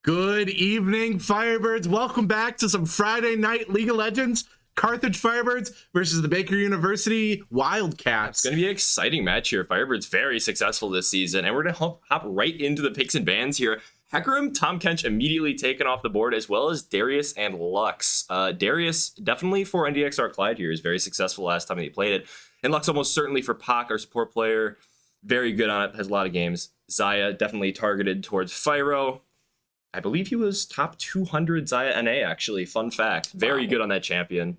Good evening, Firebirds. Welcome back to some Friday Night League of Legends. Carthage Firebirds versus the Baker University Wildcats. It's going to be an exciting match here. Firebirds very successful this season, and we're going to hop right into the picks and bans here. Hecarim, Tom Kench immediately taken off the board, as well as Darius and Lux. Darius, definitely for NDXR Clyde here, is very successful last time he played it. And Lux almost certainly for Pac, our support player. Very good on it, has a lot of games. Xayah, definitely targeted towards Fyro. I believe he was top 200 Xayah NA, actually. Fun fact. Very good on that champion.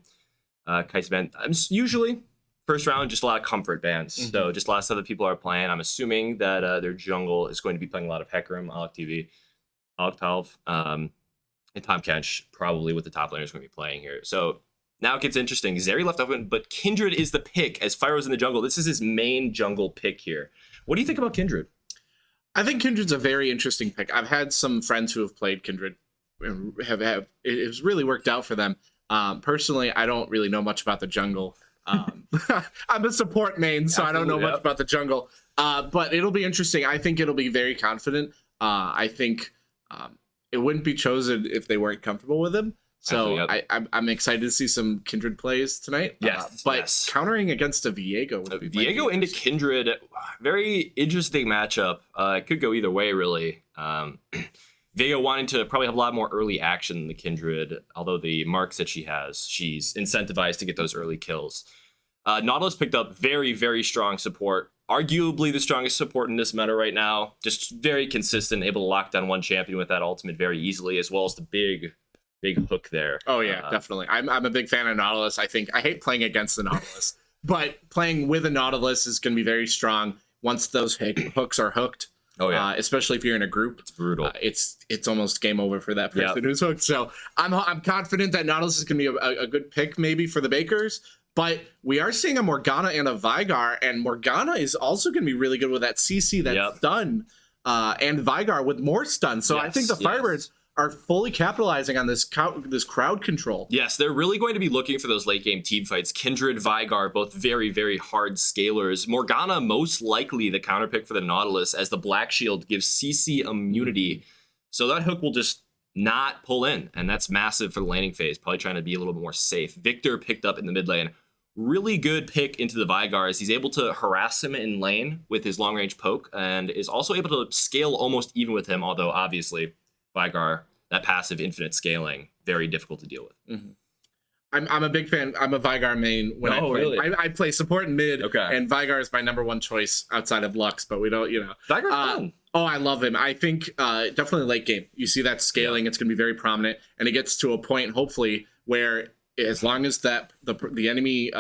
Kai's ban. Usually, first round, just a lot of comfort bans. Mm-hmm. So just a lot of stuff that people are playing. I'm assuming that their jungle is going to be playing a lot of Hecarim, Alec TV, Alec Talv. And Tom Kench probably with the top laners going to be playing here. So now it gets interesting. Zeri left open, but Kindred is the pick as Fyro's in the jungle. This is his main jungle pick here. What do you think about Kindred? I think Kindred's a very interesting pick. I've had some friends who have played Kindred and it's really worked out for them. Personally, I don't really know much about the jungle. I'm a support main, so I don't know much about the jungle. But it'll be interesting. I think it'll be very confident. I think it wouldn't be chosen if they weren't comfortable with him. So I'm excited to see some Kindred plays tonight. But countering against a Viego would be Viego into Kindred, very interesting matchup. It could go either way, really. Viego wanting to probably have a lot more early action than the Kindred, although the marks that she has, she's incentivized to get those early kills. Nautilus picked up very, very strong support. Arguably the strongest support in this meta right now. Just very consistent, able to lock down one champion with that ultimate very easily, as well as the big hook there. Oh yeah, definitely. I'm a big fan of Nautilus. I hate playing against the Nautilus, but playing with a Nautilus is going to be very strong once those hooks are hooked. Oh yeah, especially if you're in a group, it's brutal. It's almost game over for that person who's hooked. So I'm confident that Nautilus is going to be a good pick maybe for the Bakers. But we are seeing a Morgana and a Vigar, and Morgana is also going to be really good with that CC that's stun, and Vigar with more stun. So I think the Firebirds are fully capitalizing on this crowd control. Yes, they're really going to be looking for those late game team fights. Kindred, Vigar, both very, very hard scalers. Morgana, most likely the counter pick for the Nautilus, as the Black Shield gives CC immunity. So that hook will just not pull in, and that's massive for the laning phase, probably trying to be a little bit more safe. Victor picked up in the mid lane. Really good pick into the Vigar as he's able to harass him in lane with his long range poke, and is also able to scale almost even with him, although obviously Vigar, that passive infinite scaling, very difficult to deal with. Mm-hmm. I'm a big fan. I'm a Vigar main when I play. Really? I play support and mid, and Vigar is my #1 choice outside of Lux, but we don't, Vigar's fun. Oh, I love him. I think definitely late game. You see that scaling, it's going to be very prominent, and it gets to a point, hopefully, where as long as the enemy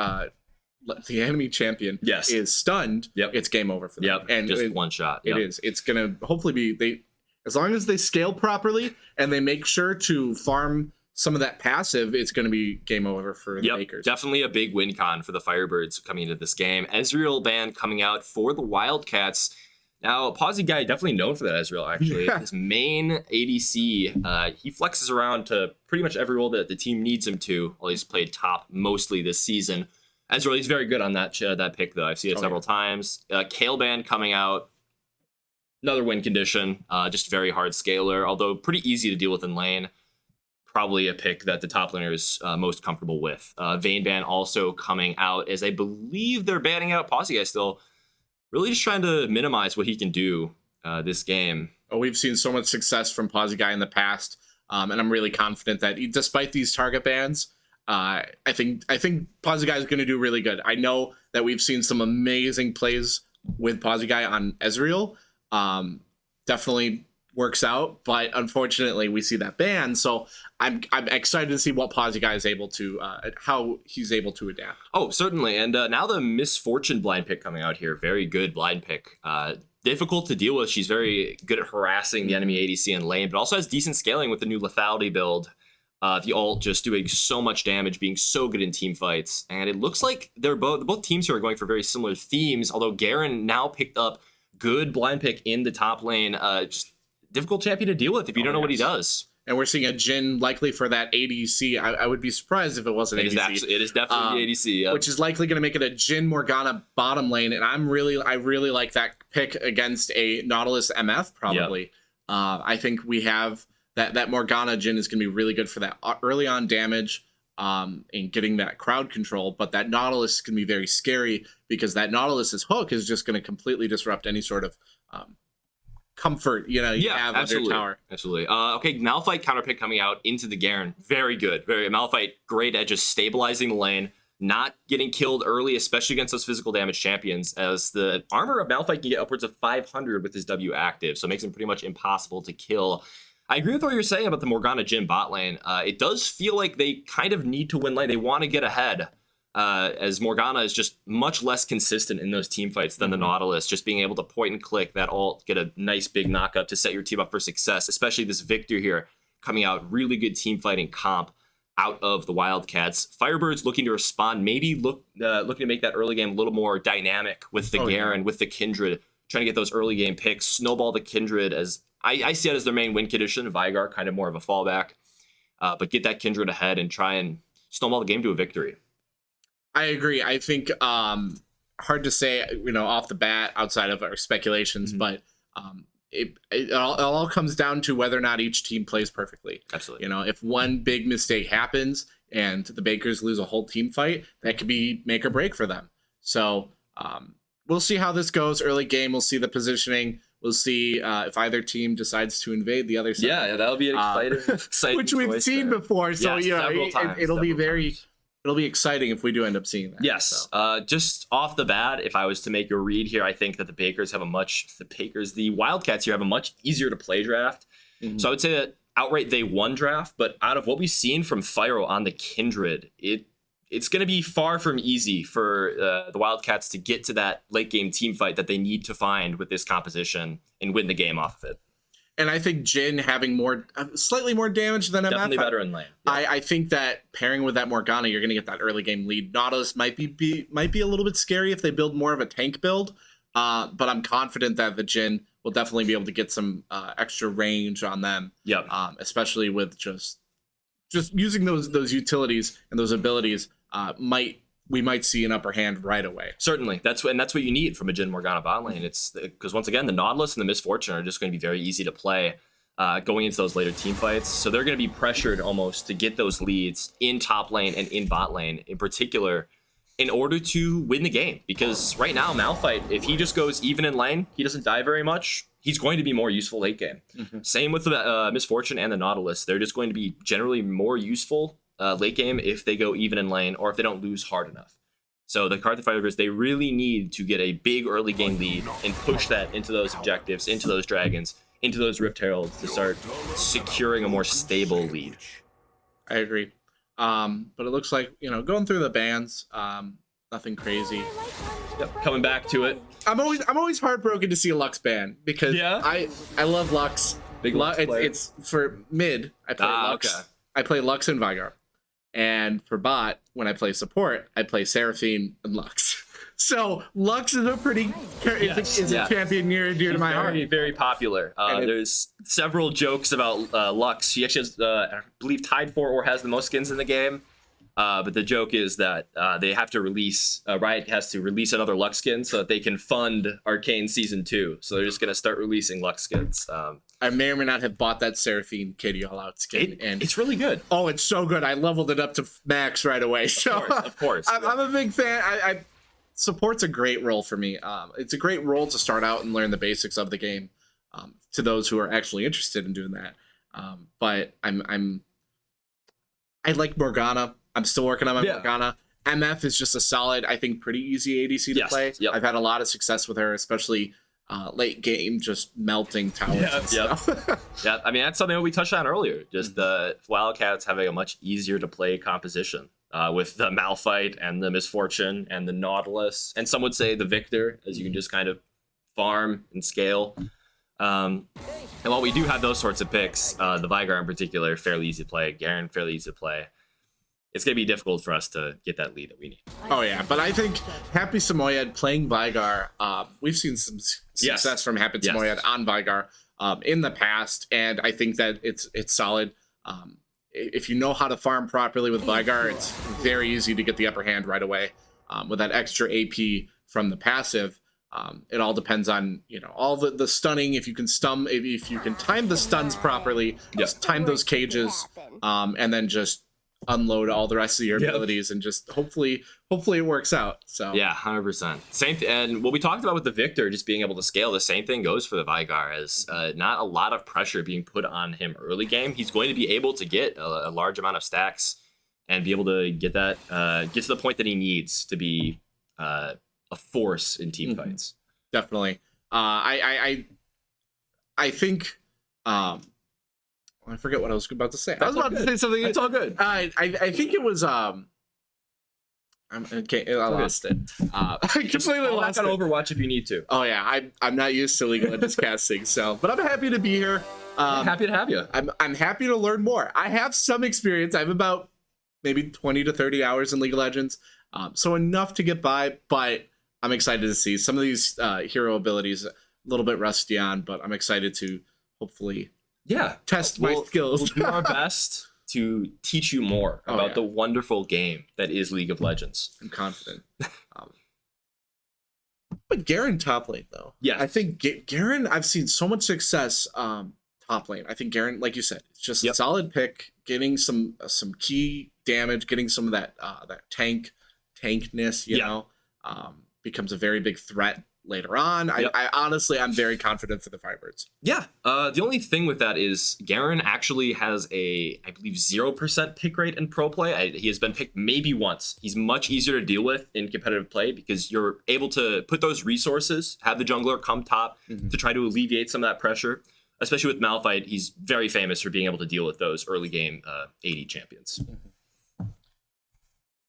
champion is stunned, it's game over for them. And just one shot. It is. It's going to hopefully be as long as they scale properly and they make sure to farm some of that passive, it's going to be game over for the Bakers. Definitely a big win con for the Firebirds coming into this game. Ezreal ban coming out for the Wildcats. Now, Pawsey guy, definitely known for that Ezreal, actually. His main ADC, he flexes around to pretty much every role that the team needs him to, while he's played top mostly this season. Ezreal, he's very good on that pick, though. I've seen it several times. Kale ban coming out. Another win condition, just very hard scaler, although pretty easy to deal with in lane. Probably a pick that the top laner is most comfortable with. Vayne ban also coming out, as I believe they're banning out Pawsey guy still. Really just trying to minimize what he can do this game. Oh, we've seen so much success from Pawsey guy in the past, and I'm really confident that despite these target bans, I think Pawsey guy is going to do really good. I know that we've seen some amazing plays with Pawsey guy on Ezreal. Definitely works out, but unfortunately we see that ban. So I'm excited to see what Pawsey guy is able to, how he's able to adapt. Oh, certainly. And now the Misfortune blind pick coming out here. Very good blind pick. Difficult to deal with. She's very good at harassing the enemy ADC in lane, but also has decent scaling with the new lethality build. The ult just doing so much damage, being so good in team fights. And it looks like both teams here are going for very similar themes, although Garen now picked up good blind pick in the top lane. Just difficult champion to deal with if you don't know what he does. And we're seeing a Jhin likely for that ADC. I would be surprised if it wasn't ADC. It is definitely the ADC. Which is likely going to make it a Jhin Morgana bottom lane. And I really like that pick against a Nautilus MF, probably. I think we have that Morgana Jhin is going to be really good for that early on damage and getting that crowd control. But that Nautilus can be very scary because that Nautilus's hook is just going to completely disrupt any sort of comfort you have of your tower. Absolutely. Okay, Malphite counterpick coming out into the Garen. Very good. Malphite great at just stabilizing the lane, not getting killed early, especially against those physical damage champions, as the armor of Malphite can get upwards of 500 with his W active, so it makes him pretty much impossible to kill. I agree with what you're saying about the Morgana Jhin bot lane. It does feel like they kind of need to win lane. They want to get ahead. As Morgana is just much less consistent in those team fights than the Nautilus, just being able to point and click that ult, get a nice big knockup to set your team up for success, especially this Victor here. coming out, really good team fighting comp out of the Wildcats. Firebirds looking to respond, maybe looking to make that early game a little more dynamic with the Garen, with the Kindred, trying to get those early game picks, snowball the Kindred as I see it as their main win condition. Vigar kind of more of a fallback, but get that Kindred ahead and try and snowball the game to a victory. I agree. I think hard to say, off the bat outside of our speculations, but it all comes down to whether or not each team plays perfectly. Absolutely. If one big mistake happens and the Bakers lose a whole team fight, that could be make or break for them. So we'll see how this goes. Early game, we'll see the positioning. We'll see if either team decides to invade the other side. Yeah, that'll be an exciting which we've seen before. So it'll be exciting if we do end up seeing that. Yes. So. Just off the bat, if I was to make a read here, I think that the Wildcats here have a much easier to play draft. Mm-hmm. So I would say that outright they won draft, but out of what we've seen from Fyro on the Kindred, it's going to be far from easy for the Wildcats to get to that late game team fight that they need to find with this composition and win the game off of it. And I think Jhin having slightly more damage than MF. Definitely better in lane. Yeah. I think that pairing with that Morgana, you're going to get that early game lead. Nautilus might be a little bit scary if they build more of a tank build, but I'm confident that the Jhin will definitely be able to get some extra range on them. Yep. Especially with just using those utilities and those abilities. We might see an upper hand right away. Certainly. That's what you need from a Jhin Morgana bot lane. It's because once again, the Nautilus and the Misfortune are just going to be very easy to play going into those later team fights. So they're going to be pressured almost to get those leads in top lane and in bot lane in particular in order to win the game. Because right now, Malphite, if he just goes even in lane, he doesn't die very much, he's going to be more useful late game. Mm-hmm. Same with the Misfortune and the Nautilus. They're just going to be generally more useful late game if they go even in lane or if they don't lose hard enough. So the Carthage Firebirds, they really need to get a big early game lead and push that into those objectives, into those dragons, into those Rift Heralds to start securing a more stable lead. I agree. But it looks like, going through the bans, nothing crazy. Yep, coming back to it. I'm always heartbroken to see a Lux ban because I love Lux. Big Lux player. It's for mid, I play Lux. Okay. I play Lux and Vigar. And for bot, when I play support, I play Seraphine and Lux. So Lux is a champion near and dear to my heart. Very, very popular. There's several jokes about Lux. She actually has, I believe, tied for or has the most skins in the game. But the joke is that they have to release, Riot has to release another Lux skin so that they can fund Arcane Season 2. So they're just going to start releasing Lux skins. I may or may not have bought that Seraphine Katie All-Out skin. And it's really good. Oh, it's so good. I leveled it up to max right away. Of course. I'm a big fan. Support's a great role for me. It's a great role to start out and learn the basics of the game to those who are actually interested in doing that. But I like Morgana. I'm still working on my Morgana. MF is just a solid, I think, pretty easy ADC to play. Yep. I've had a lot of success with her, especially late game, just melting towers and stuff. Yeah, I mean, that's something that we touched on earlier. Just the Wildcats having a much easier to play composition with the Malphite and the Misfortune and the Nautilus. And some would say the Victor, as you can just kind of farm and scale. And while we do have those sorts of picks, the Vigar in particular, fairly easy to play. Garen, fairly easy to play. It's going to be difficult for us to get that lead that we need. Oh, yeah. But I think Happy Samoyed playing Vigar, we've seen some success from Happy Samoyed on Vigar in the past, and I think that it's solid. If you know how to farm properly with Vigar, it's very easy to get the upper hand right away. With that extra AP from the passive, it all depends on, all the stunning. If you can if you can time the stuns properly, just time those cages, and then just unload all the rest of your abilities and just hopefully it works out. So 100%. Same and what we talked about with the Victor just being able to scale, the same thing goes for the Vigar, as not a lot of pressure being put on him early game. He's going to be able to get a large amount of stacks and be able to get that get to the point that he needs to be a force in team fights. Definitely. I think I forget what I was about to say. I was about to say something. It's all good. I think it was okay. I lost it. I completely lost it. Overwatch if you need to. Oh yeah, I'm not used to League of Legends casting, but I'm happy to be here. Happy to have you. I'm happy to learn more. I have some experience. I have about maybe 20 to 30 hours in League of Legends, so enough to get by. But I'm excited to see some of these hero abilities. A little bit rusty on, but I'm excited to hopefully test my skills. We'll do our best to teach you more about the wonderful game that is League of Legends. I'm confident. But Garen top lane though. Yeah, I think Garen. I've seen so much success top lane. I think Garen, like you said, it's just a solid pick, getting some key damage, getting some of that tankness. You know, becomes a very big threat later on. I honestly, I'm very confident for the Firebirds. Yeah. The only thing with that is Garen actually has I believe 0% pick rate in pro play. He has been picked maybe once. He's much easier to deal with in competitive play because you're able to put those resources, have the jungler come top to try to alleviate some of that pressure. Especially with Malphite, he's very famous for being able to deal with those early game AD champions.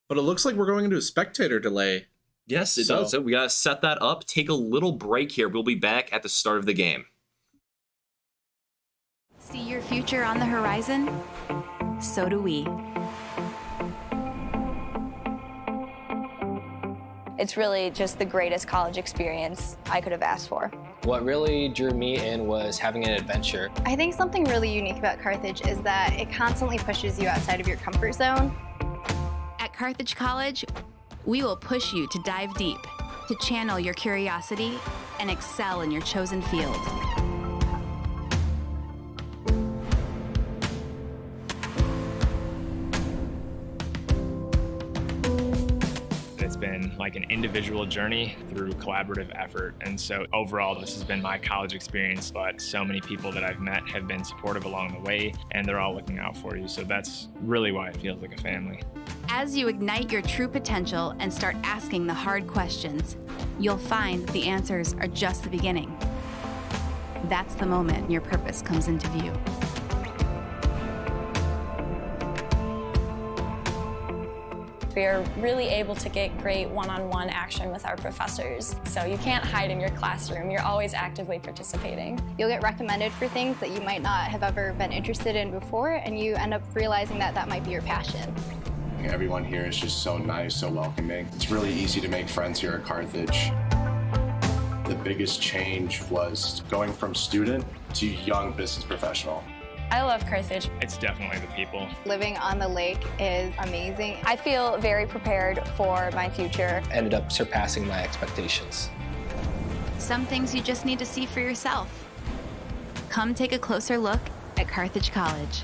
But it looks like we're going into a spectator delay. Yes, it does. So we got to set that up. Take a little break here. We'll be back at the start of the game. See your future on the horizon? So do we. It's really just the greatest college experience I could have asked for. What really drew me in was having an adventure. I think something really unique about Carthage is that it constantly pushes you outside of your comfort zone. At Carthage College, we will push you to dive deep, to channel your curiosity, and excel in your chosen field. It's been like an individual journey through collaborative effort. And so overall, this has been my college experience, but so many people that I've met have been supportive along the way, and they're all looking out for you. So that's really why it feels like a family. As you ignite your true potential and start asking the hard questions, you'll find the answers are just the beginning. That's the moment your purpose comes into view. We are really able to get great one-on-one action with our professors. So you can't hide in your classroom. You're always actively participating. You'll get recommended for things that you might not have ever been interested in before, and you end up realizing that that might be your passion. Everyone here is just so nice, so welcoming. It's really easy to make friends here at Carthage. The biggest change was going from student to young business professional. I love Carthage. It's definitely the people. Living on the lake is amazing. I feel very prepared for my future. Ended up surpassing my expectations. Some things you just need to see for yourself. Come take a closer look at Carthage College.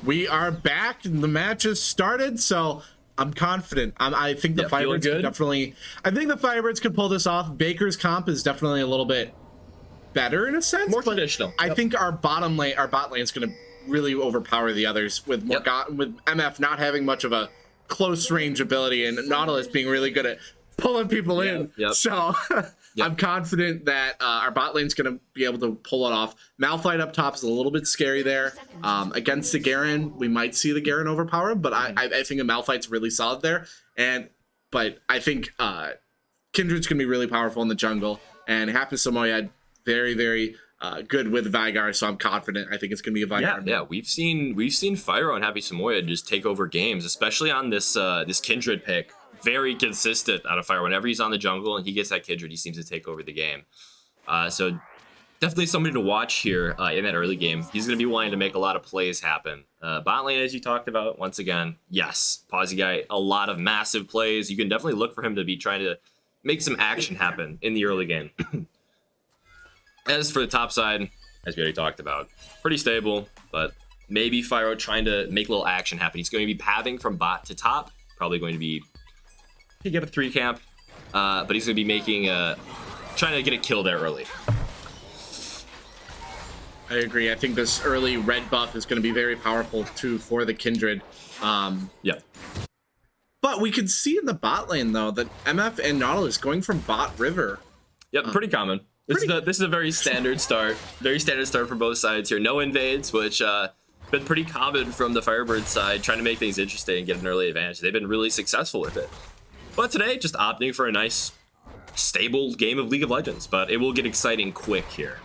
We are back and the match has started, so I'm confident. I think the Firebirds could definitely. I think the Firebirds could pull this off. Baker's comp is definitely a little bit better in a sense, More traditional. I think our bot lane is going to really overpower the others with with MF not having much of a close range ability and Nautilus being really good at pulling people in. So I'm confident that our bot lane's going to be able to pull it off. Malphite up top is a little bit scary there. Against the Garen, we might see the Garen overpower, but I think a Malphite's really solid there. But I think Kindred's going to be really powerful in the jungle, and Happy Samoyed very, very good with Veigar, so I'm confident. I think it's going to be a Veigar. Yeah, we've seen Fyro and Happy Samoyed just take over games, especially on this this Kindred pick. Very consistent out of Fyro. Whenever he's on the jungle and he gets that Kindred, he seems to take over the game. So definitely somebody to watch here in that early game. He's going to be wanting to make a lot of plays happen. Bot lane, as you talked about, once again, yes, Pawsey guy, a lot of massive plays. You can definitely look for him to be trying to make some action happen in the early game. As for the top side, as we already talked about, pretty stable, but maybe Fyro trying to make a little action happen. He's going to be pathing from bot to top, probably going to be he get a 3 camp, but he's going to be making trying to get a kill there early. I agree. I think this early red buff is going to be very powerful too for the Kindred. But we can see in the bot lane though that MF and Nautilus going from bot river. Pretty common. This is a very standard start. Very standard start for both sides here. No invades, which been pretty common from the Firebirds side, trying to make things interesting and get an early advantage. They've been really successful with it. But today, just opting for a nice, stable game of League of Legends. But it will get exciting quick here.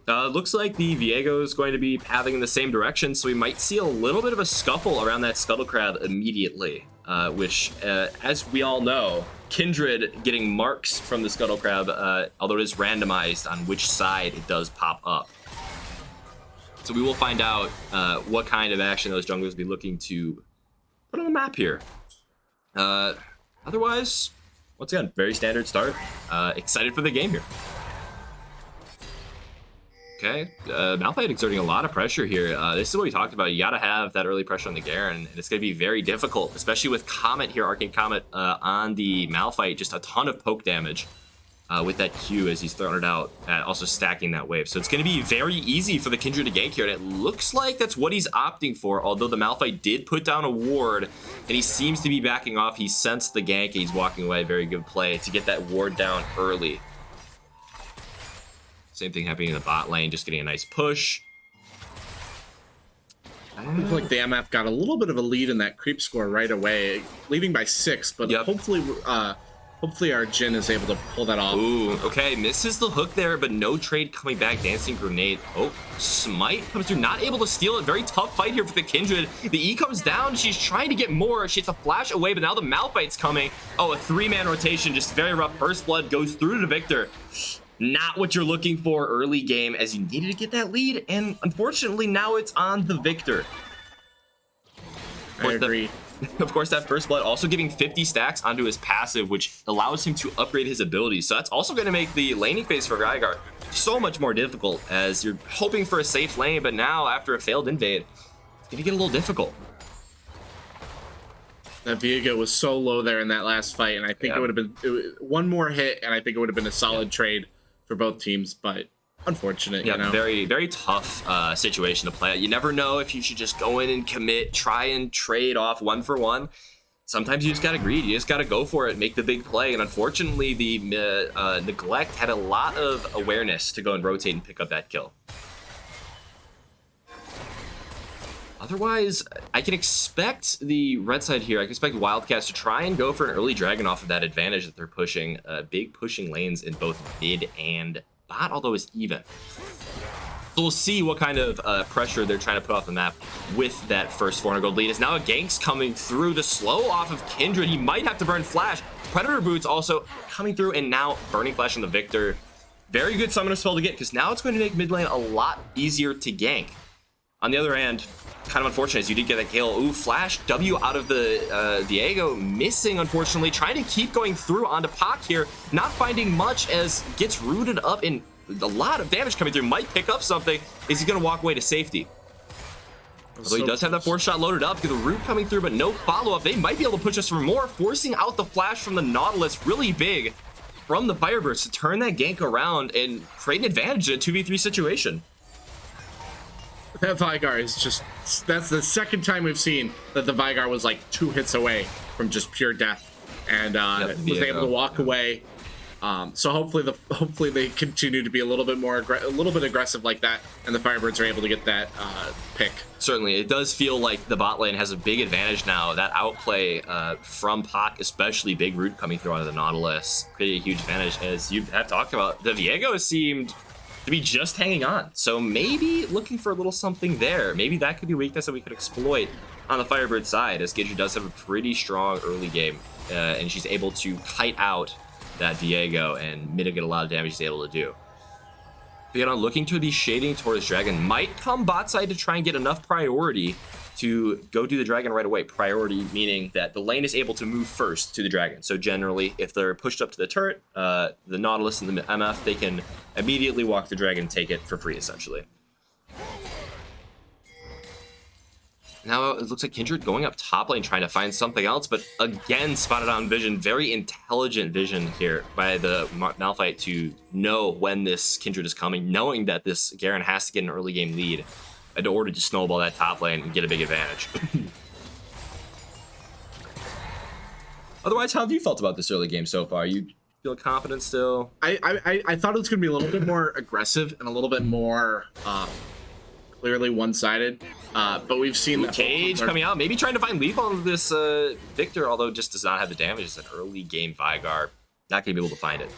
Looks like the Viego is going to be pathing in the same direction, so we might see a little bit of a scuffle around that Scuttle Crab immediately. Which, as we all know, Kindred getting marks from the Scuttle Crab, although it is randomized on which side it does pop up. So we will find out what kind of action those junglers will be looking to put on the map here. Otherwise, once again, very standard start. Excited for the game here. Okay, Malphite exerting a lot of pressure here. This is what we talked about. You got to have that early pressure on the Garen, and it's going to be very difficult, especially with Comet here, Arcane Comet on the Malphite. Just a ton of poke damage with that Q as he's throwing it out, also stacking that wave. So it's going to be very easy for the Kindred to gank here, and it looks like that's what he's opting for, although the Malphite did put down a ward, and he seems to be backing off. He sensed the gank, and he's walking away. Very good play to get that ward down early. Same thing happening in the bot lane, just getting a nice push. I feel like the MF got a little bit of a lead in that creep score right away, leading by 6, but hopefully our Jhin is able to pull that off. Ooh, okay, misses the hook there, but no trade coming back. Dancing Grenade. Oh, Smite comes through, not able to steal it. Very tough fight here for the Kindred. The E comes down, she's trying to get more. She has to flash away, but now the Malphite's coming. Oh, a 3-man rotation, just very rough. First Blood goes through to Victor. Not what you're looking for early game, as you needed to get that lead, and unfortunately now it's on the Victor. I agree. Of course, that First Blood also giving 50 stacks onto his passive, which allows him to upgrade his abilities. So that's also going to make the laning phase for Veigar so much more difficult, as you're hoping for a safe lane, but now after a failed invade, it's going to get a little difficult. That Viego was so low there in that last fight, and I think it would have been one more hit, and I think it would have been a solid trade for both teams, but unfortunate. Yeah, you know? very, very tough situation to play. You never know if you should just go in and commit, try and trade off 1-for-1. Sometimes you just gotta greed. You just gotta go for it, make the big play. And unfortunately, the Neglect had a lot of awareness to go and rotate and pick up that kill. Otherwise, I can expect the red side here. I can expect Wildcats to try and go for an early dragon off of that advantage that they're pushing. Big pushing lanes in both mid and bot, although it's even. So we'll see what kind of pressure they're trying to put off the map with that first 400 gold lead. As now a gank's coming through. The slow off of Kindred. He might have to burn Flash. Predator Boots also coming through, and now burning Flash on the Victor. Very good summoner spell to get, because now it's going to make mid lane a lot easier to gank. On the other hand, kind of unfortunate as you did get that kill. Ooh, Flash W out of the Viego, missing unfortunately. Trying to keep going through onto Pac here, not finding much as gets rooted up in a lot of damage coming through. Might pick up something. Is he going to walk away to safety? Although he does have that 4-shot loaded up, get the root coming through, but no follow-up. They might be able to push us for more, forcing out the flash from the Nautilus really big from the Firebirds to turn that gank around and create an advantage in a 2v3 situation. That Vigar is just, that's the second time we've seen that the Vigar was like 2 hits away from just pure death, and was able to walk away. So hopefully they continue to be a little bit more aggressive like that, and the Firebirds are able to get that pick. Certainly, it does feel like the bot lane has a big advantage now. That outplay from Pac, especially big root coming through out of the Nautilus, created a huge advantage. As you have talked about, the Viego seemed to be just hanging on. So maybe looking for a little something there. Maybe that could be a weakness that we could exploit on the Firebird side, as Gidry does have a pretty strong early game, and she's able to kite out that Viego and mitigate a lot of damage he's able to do. Viego looking to be shading towards Dragon, might come bot side to try and get enough priority to go do the Dragon right away. Priority meaning that the lane is able to move first to the Dragon. So generally, if they're pushed up to the turret, the Nautilus and the MF, they can immediately walk the Dragon and take it for free, essentially. Now it looks like Kindred going up top lane trying to find something else, but again spotted on vision. Very intelligent vision here by the Malphite to know when this Kindred is coming, knowing that this Garen has to get an early game lead in order to snowball that top lane and get a big advantage. Otherwise, how have you felt about this early game so far? You feel confident still? I thought it was going to be a little bit more aggressive and a little bit more clearly one-sided, but we've seen that Cage coming out, maybe trying to find lethal on this Victor, although just does not have the damage. It's an early game Vigar, not going to be able to find it.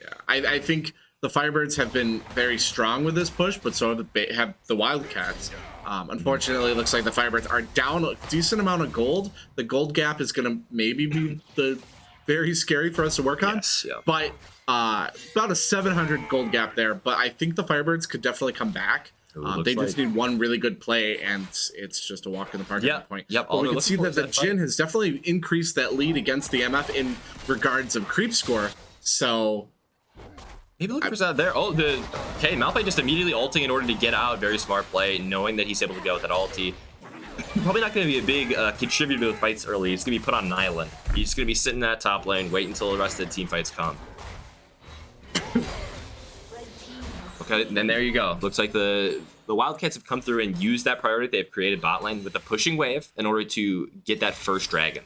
Yeah, I think the Firebirds have been very strong with this push, but so have the Wildcats. Unfortunately, it looks like the Firebirds are down a decent amount of gold. The gold gap is going to maybe be very scary for us to work on. Yes, yeah. But about a 700 gold gap there. But I think the Firebirds could definitely come back. They just need one really good play, and it's just a walk in the park at that point. Yep. But we can see that the Jhin has definitely increased that lead against the MF in regards of creep score. So maybe looking for that there. Oh, okay, Malphite just immediately ulting in order to get out. Very smart play, knowing that he's able to go with that ulti. Probably not going to be a big contributor to the fights early. He's going to be put on an island. He's going to be sitting in that top lane, wait until the rest of the team fights come. Okay, then there you go. Looks like the Wildcats have come through and used that priority. They've created bot lane with a pushing wave in order to get that first Dragon.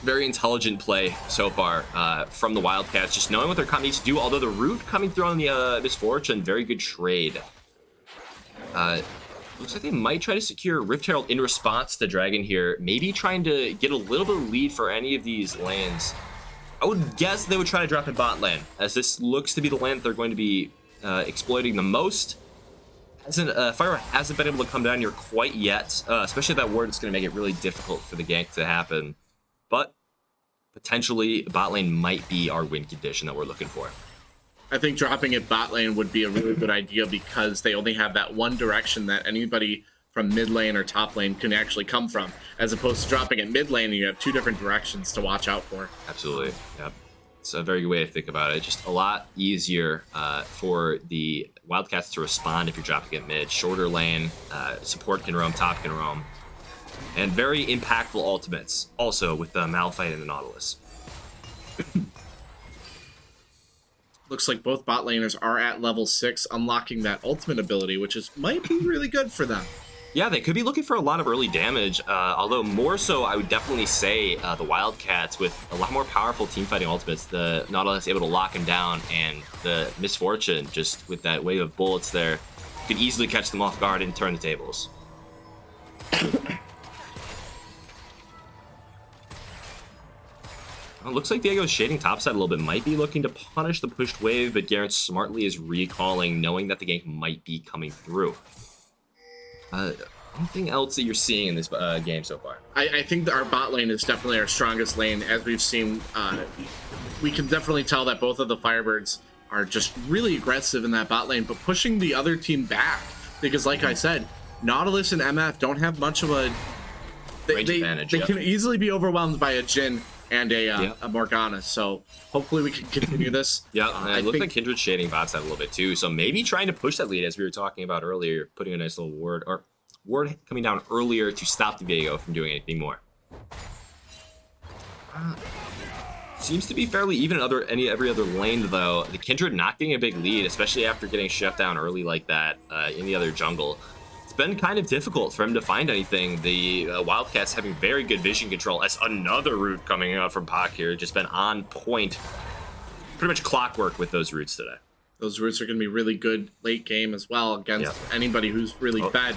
Very intelligent play so far from the Wildcats, just knowing what their comp needs to do, although the root coming through on the Misfortune, very good trade. Looks like they might try to secure Rift Herald in response to the Dragon here, maybe trying to get a little bit of lead for any of these lanes. I would guess they would try to drop in bot lane, as this looks to be the lane that they're going to be exploiting the most. Fire hasn't been able to come down here quite yet, especially that ward. It's going to make it really difficult for the gank to happen. But potentially bot lane might be our win condition that we're looking for. I think dropping it bot lane would be a really good idea, because they only have that one direction that anybody from mid lane or top lane can actually come from, as opposed to dropping it mid lane and you have 2 different directions to watch out for. Absolutely. Yep. It's a very good way to think about it. Just a lot easier for the Wildcats to respond if you're dropping it mid. Shorter lane, support can roam, top can roam. And very impactful ultimates, also with the Malphite and the Nautilus. Looks like both bot laners are at level 6, unlocking that ultimate ability, which might be really good for them. Yeah, they could be looking for a lot of early damage, although more so I would definitely say the Wildcats with a lot more powerful teamfighting ultimates. The Nautilus able to lock him down, and the Misfortune, just with that wave of bullets there, could easily catch them off guard and turn the tables. It looks like Diego's shading topside a little bit, might be looking to punish the pushed wave, but Garen smartly is recalling, knowing that the gank might be coming through. Anything else that you're seeing in this game so far? I think that our bot lane is definitely our strongest lane. As we've seen, we can definitely tell that both of the Firebirds are just really aggressive in that bot lane, but pushing the other team back. Because like I said, Nautilus and MF don't have much of a... They can easily be overwhelmed by a Jhin and a Morgana, so hopefully we can continue this. Yeah, it looks like Kindred shading bot side a little bit too, so maybe trying to push that lead, as we were talking about earlier, putting a nice little ward, or ward coming down earlier to stop the Viego from doing anything more. Seems to be fairly even in every other lane, though. The Kindred not getting a big lead, especially after getting shut down early like that in the other jungle. It's been kind of difficult for him to find anything. The Wildcats having very good vision control as another root coming out from Pak here. Just been on point. Pretty much clockwork with those roots today. Those roots are going to be really good late game as well against anybody who's really fed.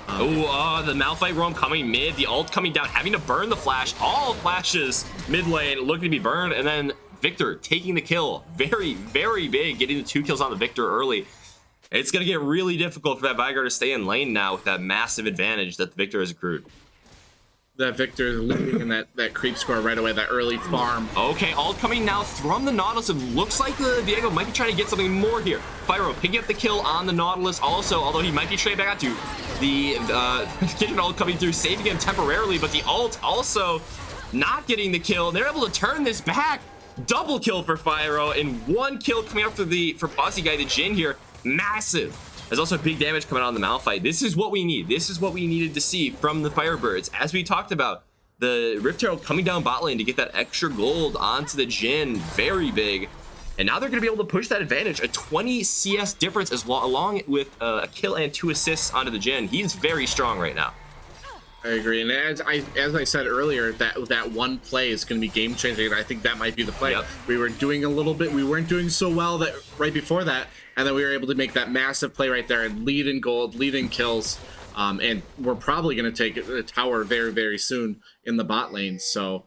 The Malphite roam coming mid, the ult coming down, having to burn the flash. All flashes mid lane looking to be burned, and then Victor taking the kill. Very, very big, getting the 2 kills on the Victor early. It's going to get really difficult for that Veigar to stay in lane now with that massive advantage that the Victor has accrued. That Victor is leading in that creep score right away, that early farm. Okay, ult coming now from the Nautilus. It looks like the Viego might be trying to get something more here. Pyro picking up the kill on the Nautilus also, although he might be straight back out to the Kindred ult coming through, saving him temporarily, but the ult also not getting the kill. They're able to turn this back. Double kill for Pyro, and 1 kill coming up for Aussie guy, the Jhin here. Massive. There's also big damage coming on the Malphite. This is what we need. This is what we needed to see from the Firebirds. As we talked about, the Rift Herald coming down bot lane to get that extra gold onto the Jhin. Very big. And now they're going to be able to push that advantage. A 20 CS difference along with a kill and 2 assists onto the Jhin. He's very strong right now. I agree. And as I said earlier, that one play is going to be game changing. And I think that might be the play. Yep. We were doing a little bit. We weren't doing so well that right before that. And then we were able to make that massive play right there and lead in gold, lead in kills. And we're probably going to take a tower very, very soon in the bot lane. So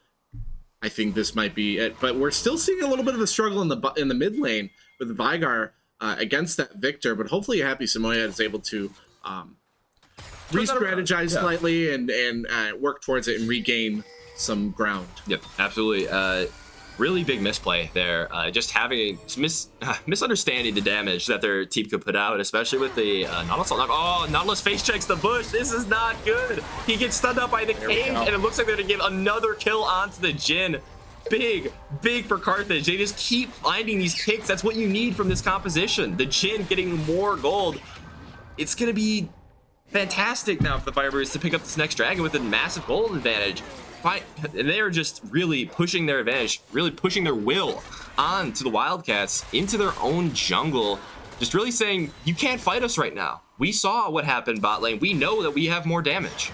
I think this might be it. But we're still seeing a little bit of a struggle in the mid lane with Veigar against that Victor. But hopefully Happy Samoyed is able to re-strategize slightly and work towards it and regain some ground. Yep, absolutely. Really big misplay there. Just having misunderstanding the damage that their team could put out, especially with the Nautilus. Oh, Nautilus face checks the bush. This is not good. He gets stunned up by the cage, and it looks like they're going to give another kill onto the Jhin. Big for Carthage. They just keep finding these picks. That's what you need from this composition. The Jhin getting more gold. It's going to be fantastic now for the Firebirds to pick up this next dragon with a massive gold advantage. And they're just really pushing their advantage, really pushing their will onto the Wildcats into their own jungle. Just really saying, you can't fight us right now. We saw what happened bot lane. We know that we have more damage.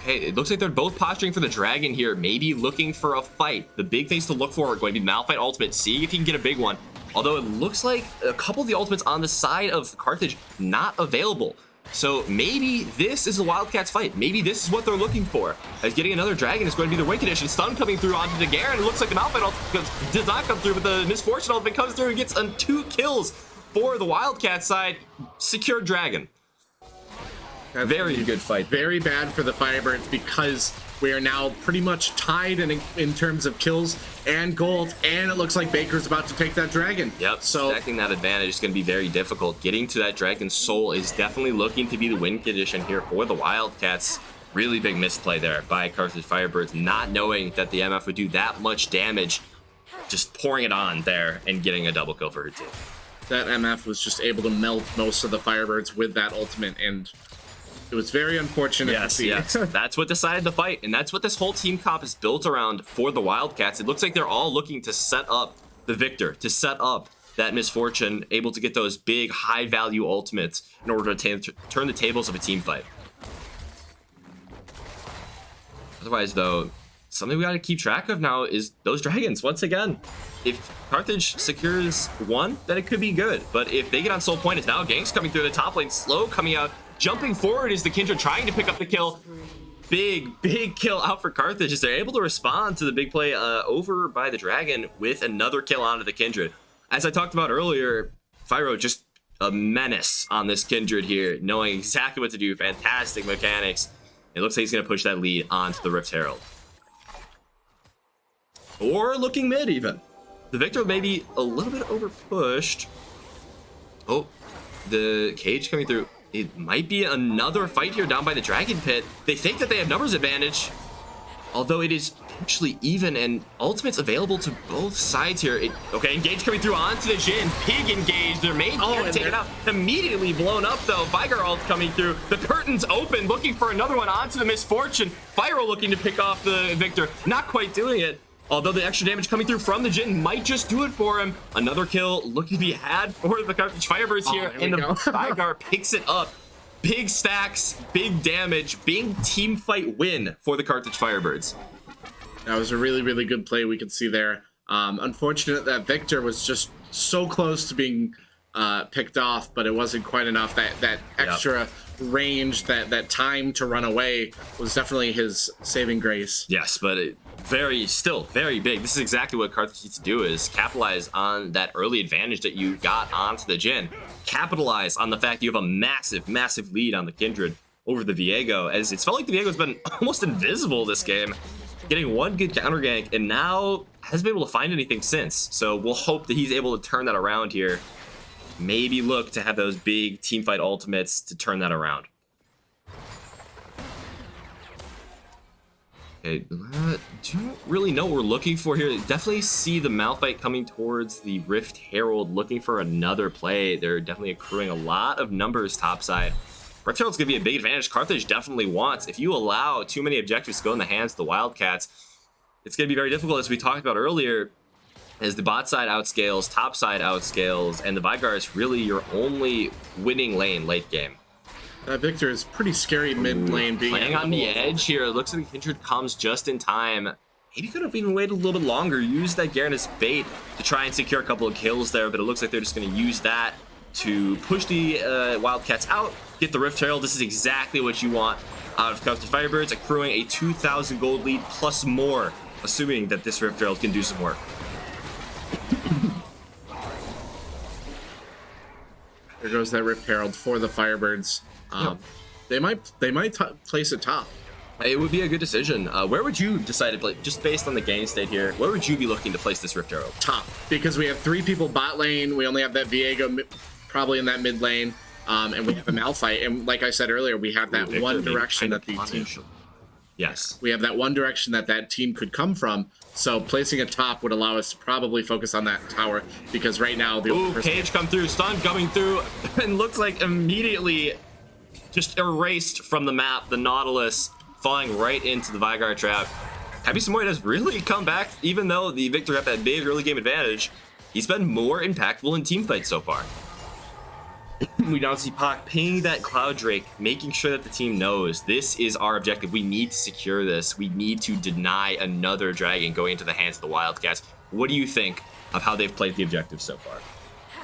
Okay, it looks like they're both posturing for the dragon here, maybe looking for a fight. The big things to look for are going to be Malphite ultimate, seeing if he can get a big one. Although it looks like a couple of the ultimates on the side of Carthage not available. So maybe this is the Wildcats fight. Maybe this is what they're looking for. As getting another dragon is going to be the win condition. Stun coming through onto the Garen. It looks like the Malphite does not come through, but the Misfortune ultimate comes through and gets 2 kills for the Wildcat side. Secured dragon. Very good fight. Very bad for the Firebirds because we are now pretty much tied in terms of kills and gold, and it looks like Baker's about to take that dragon. Yep, so stacking that advantage is going to be very difficult. Getting to that dragon's soul is definitely looking to be the win condition here for the Wildcats. Really big misplay there by Carthage Firebirds, not knowing that the MF would do that much damage, just pouring it on there and getting a double kill for her team. That MF was just able to melt most of the Firebirds with that ultimate, and it was very unfortunate to see. Yes. That's what decided the fight, and that's what this whole team comp is built around for the Wildcats. It looks like they're all looking to set up the Victor, to set up that Misfortune, able to get those big, high-value ultimates in order to turn the tables of a team fight. Otherwise, though, something we got to keep track of now is those dragons. Once again, if Carthage secures one, then it could be good. But if they get on Soul Point, it's now ganks coming through the top lane, slow coming out. Jumping forward is the Kindred trying to pick up the kill. Big kill out for Carthage as they're able to respond to the big play over by the dragon with another kill onto the Kindred. As I talked about earlier, Fyro just a menace on this Kindred here, knowing exactly what to do. Fantastic mechanics. It looks like he's going to push that lead onto the Rift Herald. Or looking mid even. The Victor may be a little bit over pushed. Oh, the cage coming through. It might be another fight here down by the Dragon Pit. They think that they have numbers advantage. although it is actually even, and ultimates available to both sides here. Okay, engage coming through onto the Jhin. Pig engage. Their main character taken out. Immediately blown up, though. Vigar ult coming through. The curtains open, looking for another one onto the Misfortune. Fyro looking to pick off the Victor. Not quite doing it. Although the extra damage coming through from the Jhin might just do it for him. Another kill looking to be had for the Carthage Firebirds here. And the Vigar picks it up. Big stacks, big damage, big team fight win for the Carthage Firebirds. That was a really, really good play we could see there. Unfortunate that Victor was just so close to being picked off, but it wasn't quite enough. That extra range, that time to run away was definitely his saving grace. Yes, but still very big. This is exactly what Carthage needs to do, is capitalize on that early advantage that you got onto the Jhin. Capitalize on the fact you have a massive, massive lead on the Kindred over the Viego, as it's felt like the Viego's been almost invisible this game, getting one good counter gank, and now hasn't been able to find anything since. So we'll hope that he's able to turn that around here. Maybe look to have those big teamfight ultimates to turn that around. Okay, don't really know what we're looking for here. Definitely see the Malphite coming towards the Rift Herald, looking for another play. They're definitely accruing a lot of numbers topside. Rift Herald's gonna be a big advantage. Carthage definitely wants. If you allow too many objectives to go in the hands of the Wildcats, it's gonna be very difficult, as we talked about earlier, as the bot side outscales, top side outscales, and the Vigar is really your only winning lane late game. That Victor is pretty scary mid lane, being playing on the edge here. It looks like Kindred comes just in time. Maybe could have even waited a little bit longer, use that Garen as bait to try and secure a couple of kills there, but it looks like they're just going to use that to push the Wildcats out, get the Rift Herald. This is exactly what you want out of Carthage Firebirds, accruing a 2,000 gold lead plus more, assuming that this Rift Herald can do some work. There goes that Rift Herald for the Firebirds. They might place it top. It would be a good decision. Where would you decide to play, just based on the game state here, where would you be looking to place this Rift Herald? Top, because we have 3 people bot lane. We only have that Viego probably in that mid lane, and we have a Malphite. And like I said earlier, we have that one direction that the team. Yes. We have that one direction that team could come from. So placing a top would allow us to probably focus on that tower, because right now the Cage come through, stun coming through, and looks like immediately just erased from the map. The Nautilus falling right into the Vigar trap. Happy Samoyed has really come back, even though the Victor got that big early game advantage. He's been more impactful in teamfights so far. We now see Pac ping that Cloud Drake, making sure that the team knows this is our objective. We need to secure this. We need to deny another dragon going into the hands of the Wildcats. What do you think of how they've played the objective so far?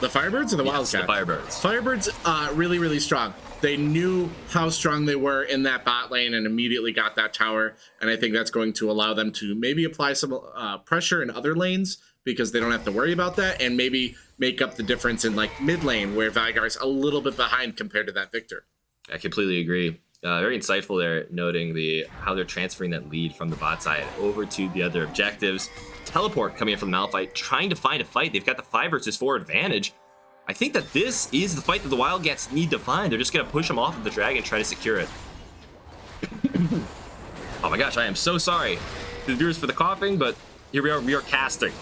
The Firebirds or the Wildcats? The Firebirds. Firebirds, really, really strong. They knew how strong they were in that bot lane and immediately got that tower. And I think that's going to allow them to maybe apply some pressure in other lanes, because they don't have to worry about that, and maybe make up the difference in like mid lane, where Vigar's a little bit behind compared to that Victor. I completely agree. Very insightful there, noting how they're transferring that lead from the bot side over to the other objectives. Teleport coming in from the Malphite, trying to find a fight. They've got the 5 versus 4 advantage. I think that this is the fight that the Wildcats need to find. They're just going to push them off of the dragon, try to secure it. Oh my gosh, I am so sorry to the viewers for the coughing, but here we are casting.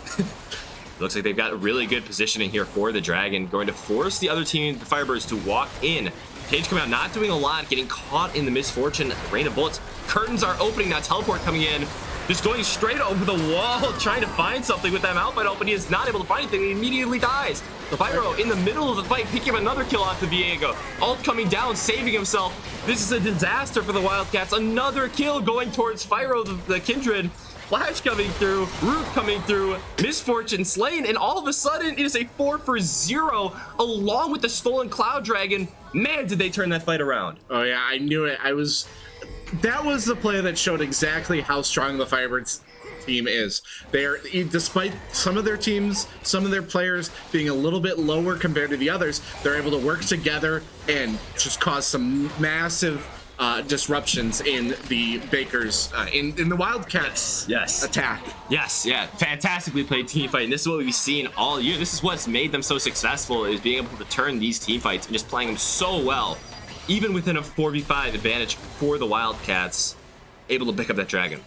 Looks like they've got really good positioning here for the dragon, going to force the other team, the Firebirds, to walk in. Cage coming out, not doing a lot, getting caught in the Misfortune rain of bullets. Curtains are opening now, teleport coming in, just going straight over the wall, trying to find something with that Malphite ult, but he is not able to find anything. He immediately dies. Fyro in the middle of the fight, picking up another kill off the Viego. Ult coming down, saving himself. This is a disaster for the Wildcats. Another kill going towards Fyro, the Kindred. Flash coming through, Root coming through, Misfortune slain, and all of a sudden it is a 4-for-0 along with the stolen Cloud Dragon. Man, did they turn that fight around. Oh yeah, I knew it. That was the play that showed exactly how strong the Firebirds team is. They're, despite some of their teams, some of their players being a little bit lower compared to the others, they're able to work together and just cause some massive disruptions in the Bakers, in the Wildcats attack. Yes, yeah, fantastically played team fight, and this is what we've seen all year. This is what's made them so successful, is being able to turn these team fights and just playing them so well, even within a 4v5 advantage for the Wildcats, able to pick up that dragon.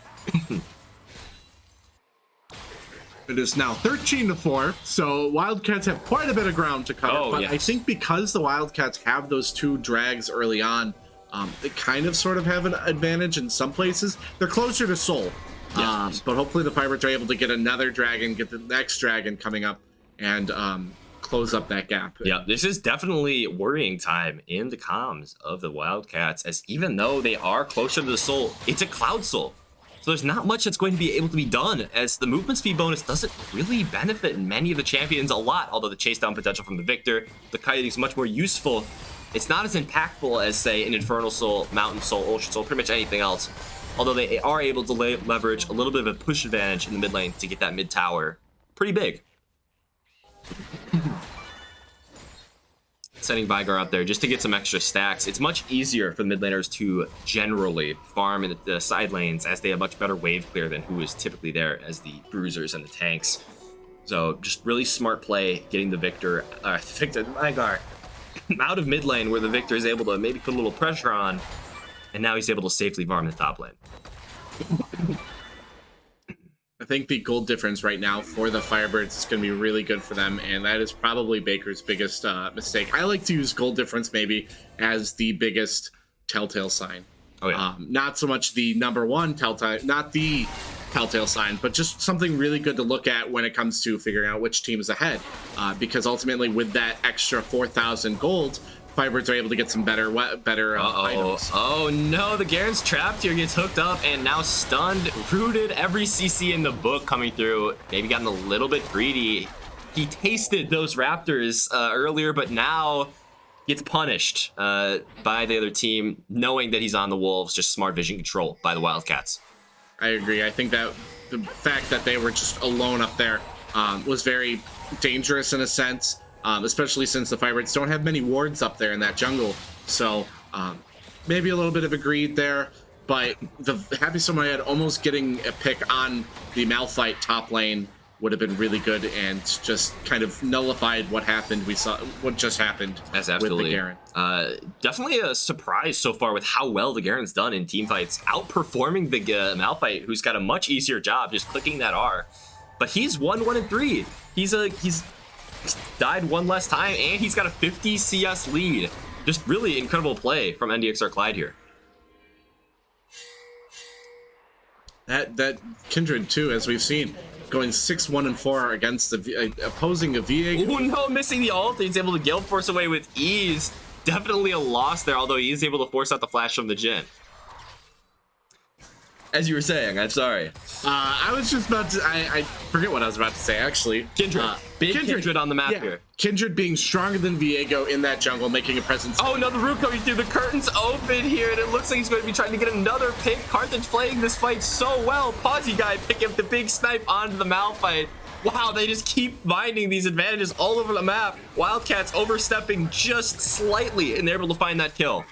It is now 13-4, so Wildcats have quite a bit of ground to cover. But yes. I think because the Wildcats have those 2 drags early on, they kind of sort of have an advantage in some places. They're closer to Soul. Yes. But hopefully the Firebirds are able to get another dragon, get the next dragon coming up, and close up that gap. Yeah, this is definitely worrying time in the comms of the Wildcats, as even though they are closer to the Soul, it's a Cloud Soul. So there's not much that's going to be able to be done, as the movement speed bonus doesn't really benefit many of the champions a lot, although the chase down potential from the Victor, the Kite is much more useful. It's not as impactful as, say, an Infernal Soul, Mountain Soul, Ocean Soul, pretty much anything else. Although they are able to leverage a little bit of a push advantage in the mid lane to get that mid tower pretty big. Setting Vigar up there just to get some extra stacks. It's much easier for the mid laners to generally farm in the side lanes, as they have much better wave clear than who is typically there as the bruisers and the tanks. So just really smart play getting the Vigar out of mid lane, where the Victor is able to maybe put a little pressure on, and now he's able to safely farm the top lane. I think the gold difference right now for the Firebirds is going to be really good for them, and that is probably Baker's biggest mistake. I like to use gold difference maybe as the biggest telltale sign. Oh yeah. Not so much the #1 telltale, not the telltale sign, but just something really good to look at when it comes to figuring out which team is ahead. Because ultimately, with that extra 4,000 gold, Firebirds are able to get some better items. Oh no, the Garen's trapped here, gets hooked up, and now stunned, rooted, every CC in the book coming through. Maybe gotten a little bit greedy. He tasted those Raptors earlier, but now gets punished by the other team, knowing that he's on the Wolves. Just smart vision control by the Wildcats. I agree. I think that the fact that they were just alone up there was very dangerous in a sense. Especially since the Firebirds don't have many wards up there in that jungle. So maybe a little bit of a greed there, but the Happy Samurai almost getting a pick on the Malphite top lane would have been really good, and just kind of nullified what happened. We saw what just happened with the Garen. Definitely a surprise so far with how well the Garen's done in team fights, outperforming the Malphite, who's got a much easier job just clicking that R. But he's 1-1-3. He's died one less time, and he's got a 50 CS lead. Just really incredible play from NDXR Clyde here. That Kindred too, as we've seen, going 6-1-4 against the opposing a VA. Oh no, missing the ult. He's able to Gale Force away with ease. Definitely a loss there, although he is able to force out the flash from the Jhin. As you were saying, I'm sorry. I was just about to. I forget what I was about to say, actually. Kindred. Big Kindred on the map here. Kindred being stronger than Viego in that jungle, making a presence. Oh no, the root coming through. The curtain's open here, and it looks like he's going to be trying to get another pick. Carthage playing this fight so well. Pawsey guy picking up the big snipe onto the Malphite. Wow, they just keep finding these advantages all over the map. Wildcats overstepping just slightly, and they're able to find that kill.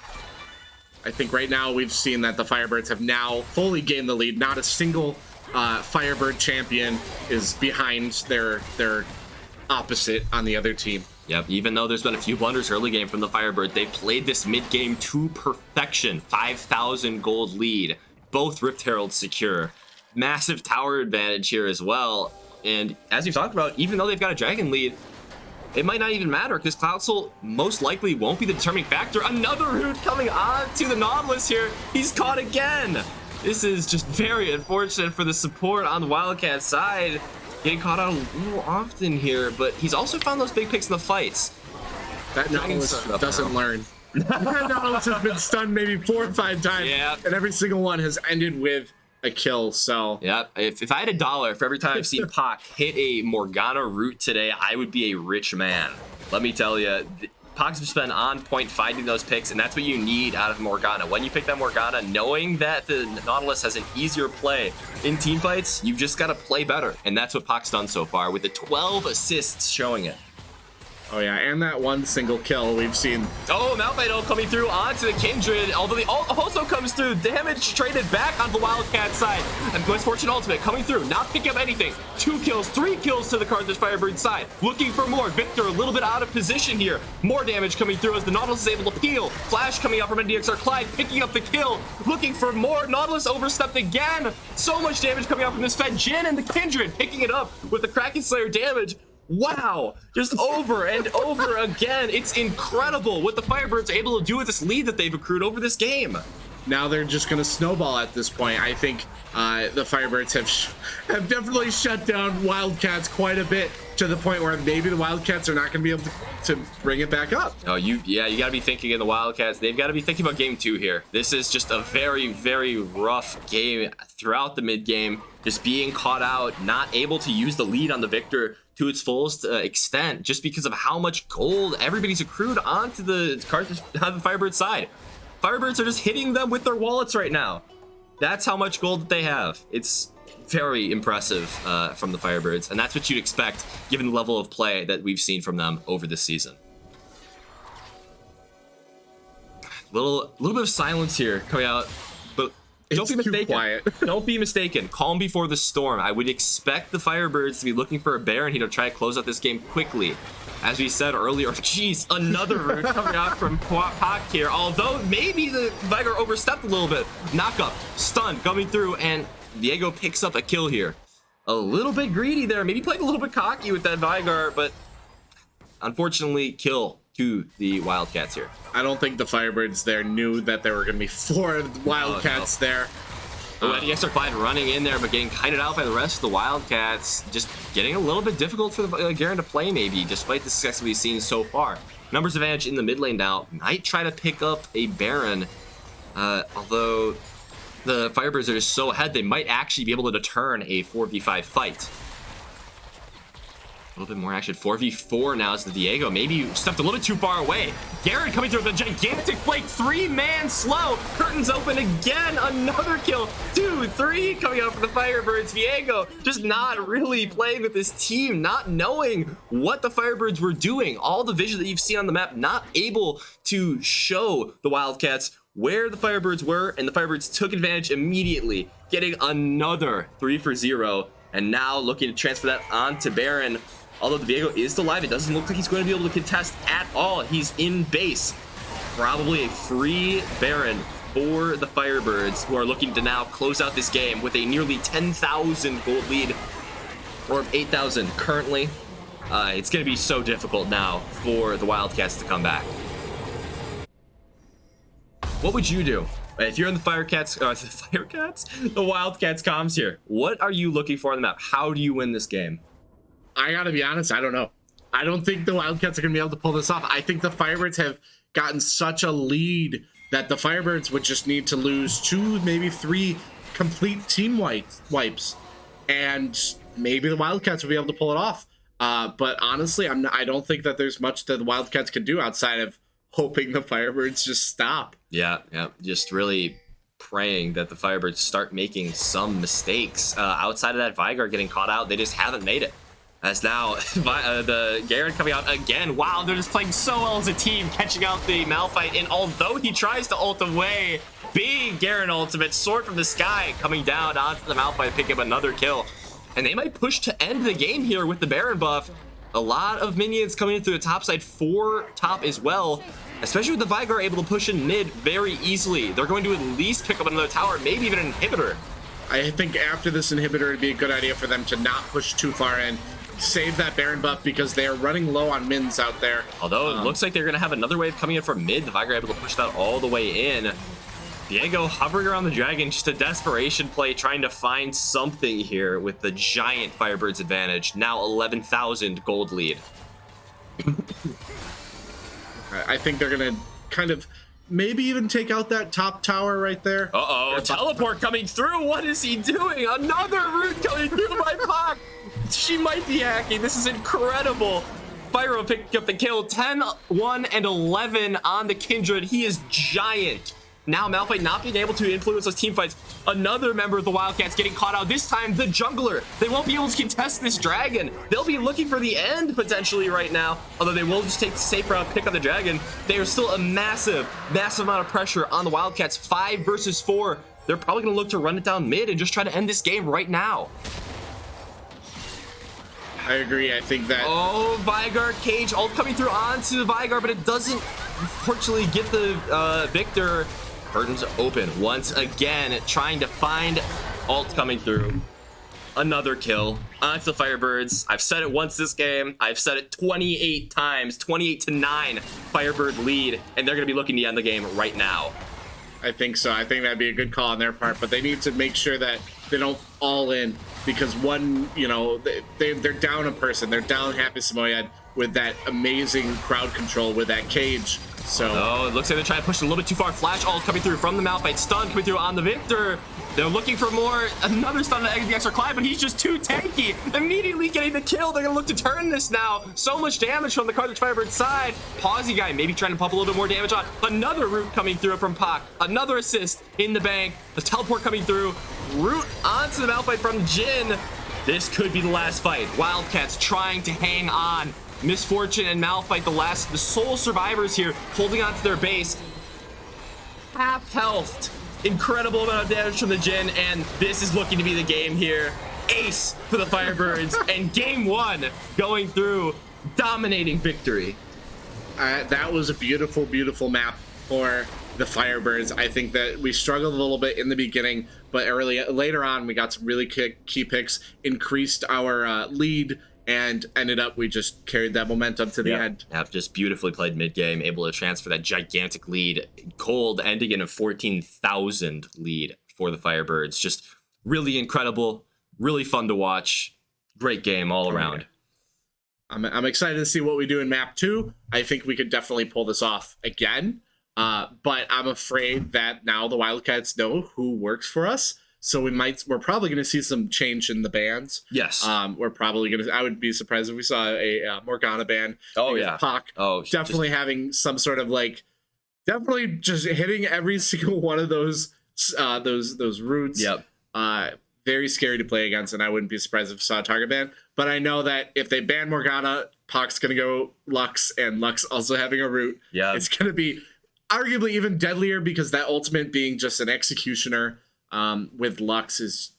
I think right now we've seen that the Firebirds have now fully gained the lead. Not a single Firebird champion is behind their opposite on the other team. Yep, even though there's been a few blunders early game from the Firebird, they've played this mid-game to perfection. 5,000 gold lead. Both Rift Heralds secure. Massive tower advantage here as well. And as we've talked about, even though they've got a dragon lead, it might not even matter, because Cloud Soul most likely won't be the determining factor. Another root coming on to the Nautilus here. He's caught again. This is just very unfortunate for the support on the Wildcat side. Getting caught out a little often here, but he's also found those big picks in the fights. That Nautilus doesn't learn. That Nautilus has been stunned maybe 4 or 5 times, and every single one has ended with a kill. So yeah, if I had $1 for every time I've seen Pac hit a Morgana root today, I would be a rich man. Let me tell you, Pac's just been on point finding those picks, and that's what you need out of Morgana. When you pick that Morgana, knowing that the Nautilus has an easier play in team fights, you've just got to play better, and that's what Pac's done so far with the 12 assists showing it. Oh yeah, and that one single kill we've seen. Oh, Malphite ult coming through onto the Kindred, although the ult also comes through. Damage traded back on the Wildcat side. And Misfortune Ultimate coming through, not picking up anything. 2 kills, 3 kills to the Carthage Firebird side. Looking for more. Victor a little bit out of position here. More damage coming through as the Nautilus is able to peel. Flash coming out from NDXR Clyde, picking up the kill. Looking for more. Nautilus overstepped again. So much damage coming out from this Fed. Jin and the Kindred picking it up with the Kraken Slayer damage. Wow, just over and over again. It's incredible what the Firebirds are able to do with this lead that they've accrued over this game. Now they're just going to snowball at this point. I think the Firebirds have definitely shut down Wildcats quite a bit, to the point where maybe the Wildcats are not going to be able to bring it back up. Oh, you got to be thinking in the Wildcats. They've got to be thinking about game 2 here. This is just a very, very rough game throughout the mid game. Just being caught out, not able to use the lead on the Victor to its fullest extent, just because of how much gold everybody's accrued onto the Carthage, on the Firebird side. Firebirds are just hitting them with their wallets right now. That's how much gold that they have. It's very impressive from the Firebirds, and that's what you'd expect given the level of play that we've seen from them over this season. Little bit of silence here coming out, but don't be mistaken. Too quiet. Don't be mistaken. Calm before the storm. I would expect the Firebirds to be looking for a Baron here to try to close out this game quickly. As we said earlier, geez, another root coming out from Pac here. Although maybe the Vigar overstepped a little bit. Knockup, stun coming through, and Diego picks up a kill here. A little bit greedy there, maybe playing a little bit cocky with that Vigar, but unfortunately, kill to the Wildcats here. I don't think the Firebirds there knew that there were going to be 4 Wildcats there. Oh, NECC Clyde running in there, but getting kited out by the rest of the Wildcats. Just getting a little bit difficult for the Garen to play, maybe, despite the success we've seen so far. Numbers advantage in the mid lane now. Might try to pick up a Baron, although the Firebirds are just so ahead, they might actually be able to turn a 4v5 fight. A little bit more action. 4v4 now as the Diego maybe stepped a little bit too far away. Garen coming through with a gigantic flake. 3-man slow. Curtains open again. Another kill. 2, 3 coming out for the Firebirds. Diego just not really playing with this team, not knowing what the Firebirds were doing. All the vision that you've seen on the map, not able to show the Wildcats where the Firebirds were, and the Firebirds took advantage immediately, getting another 3 for 0, and now looking to transfer that onto Baron. Although the Diego is still alive, it doesn't look like he's going to be able to contest at all. He's in base. Probably a free Baron for the Firebirds, who are looking to now close out this game with a nearly 10,000 gold lead, or 8,000 currently. It's going to be so difficult now for the Wildcats to come back. What would you do if you're in the Wildcats comms here? What are you looking for on the map? How do you win this game? I gotta be honest, I don't know. I don't think the Wildcats are gonna be able to pull this off. I think the Firebirds have gotten such a lead that the Firebirds would just need to lose 2, maybe 3 complete team wipes, and maybe the Wildcats will be able to pull it off. But honestly, I don't think that there's much that the Wildcats can do outside of hoping the Firebirds just stop. Yeah, just really praying that the Firebirds start making some mistakes. Outside of that Vigar getting caught out, they just haven't made it. As now, the Garen coming out again. Wow, they're just playing so well as a team, catching out the Malphite. And although he tries to ult away, big Garen ultimate, sword from the sky, coming down onto the Malphite, picking up another kill. And they might push to end the game here with the Baron buff. A lot of minions coming in through the top side for top as well. Especially with the Vigar able to push in mid very easily. They're going to at least pick up another tower, maybe even an inhibitor. I think after this inhibitor, it'd be a good idea for them to not push too far in. Save that Baron buff because they are running low on mins out there. Although it looks like they're going to have another wave coming in from mid. The Vigar able to push that all the way in. Diego hovering around the dragon, just a desperation play, trying to find something here with the giant Firebirds advantage. Now 11,000 gold lead. I think they're going to kind of maybe even take out that top tower right there. Uh-oh, teleport coming through. What is he doing? Another root coming through by Pac. She might be hacking. This is incredible. Pyro picked up the kill. 10, 1, and 11 on the Kindred. He is giant. Now Malphite not being able to influence those team fights. Another member of the Wildcats getting caught out. This time, the jungler. They won't be able to contest this dragon. They'll be looking for the end potentially right now. Although they will just take the safe route, pick on the dragon. They are still a massive amount of pressure on the Wildcats. 5 versus 4. They're probably going to look to run it down mid and just try to end this game right now. I agree. I think that... Oh, Vigard Cage ult coming through onto Vigard, but it doesn't unfortunately get the Victor. Curtains open once again, trying to find ult coming through. Another kill onto the Firebirds. I've said it once this game. I've said it 28 times. 28-9 Firebird lead, and they're going to be looking to end the game right now. I think so. I think that'd be a good call on their part, but they need to make sure that they don't all in, because one, you know, they're down a person. They're down Happy Samoyed with that amazing crowd control with that cage. So it looks like they're trying to push it a little bit too far. Flash ult coming through from the Malphite. Stun coming through on the Victor. They're looking for more. Another stun on the extra Clyde, but he's just too tanky. Immediately getting the kill. They're going to look to turn this now. So much damage from the Carthage Firebird side. Pawsey guy maybe trying to pump a little bit more damage on. Another root coming through from Pac. Another assist in the bank. The teleport coming through. Root onto the Malphite from Jin. This could be the last fight. Wildcats trying to hang on. Misfortune and Malphite, the sole survivors here, holding on to their base. Half health. Incredible amount of damage from the Jin, and this is looking to be the game here. Ace for the Firebirds, and game 1 going through, dominating victory. That was a beautiful, beautiful map for the Firebirds. I think that we struggled a little bit in the beginning, but later on we got some really key picks, increased our lead, and ended up we just carried that momentum to the end. Yep, just beautifully played mid game, able to transfer that gigantic lead. Cold ending in a 14,000 lead for the Firebirds. Just really incredible, really fun to watch. Great game all around. I'm excited to see what we do in map 2. I think we could definitely pull this off again. But I'm afraid that now the Wildcats know who works for us. So we're probably going to see some change in the bans. Yes. We're probably going to, I would be surprised if we saw a Morgana ban. Oh, yeah. Pac definitely having some sort of definitely just hitting every single one of those roots. Yep. Very scary to play against, and I wouldn't be surprised if we saw a target ban. But I know that if they ban Morgana, Pac's going to go Lux, and Lux also having a root. Yeah. It's going to be arguably even deadlier, because that ultimate being just an executioner with Lux is,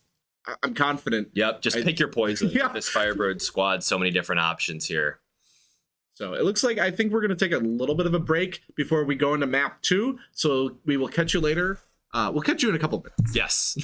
I'm confident. Yep, just pick your poison. Yeah. This Firebird squad, so many different options here. So it looks like I think we're going to take a little bit of a break before we go into map 2. So we will catch you later. We'll catch you in a couple minutes. Yes.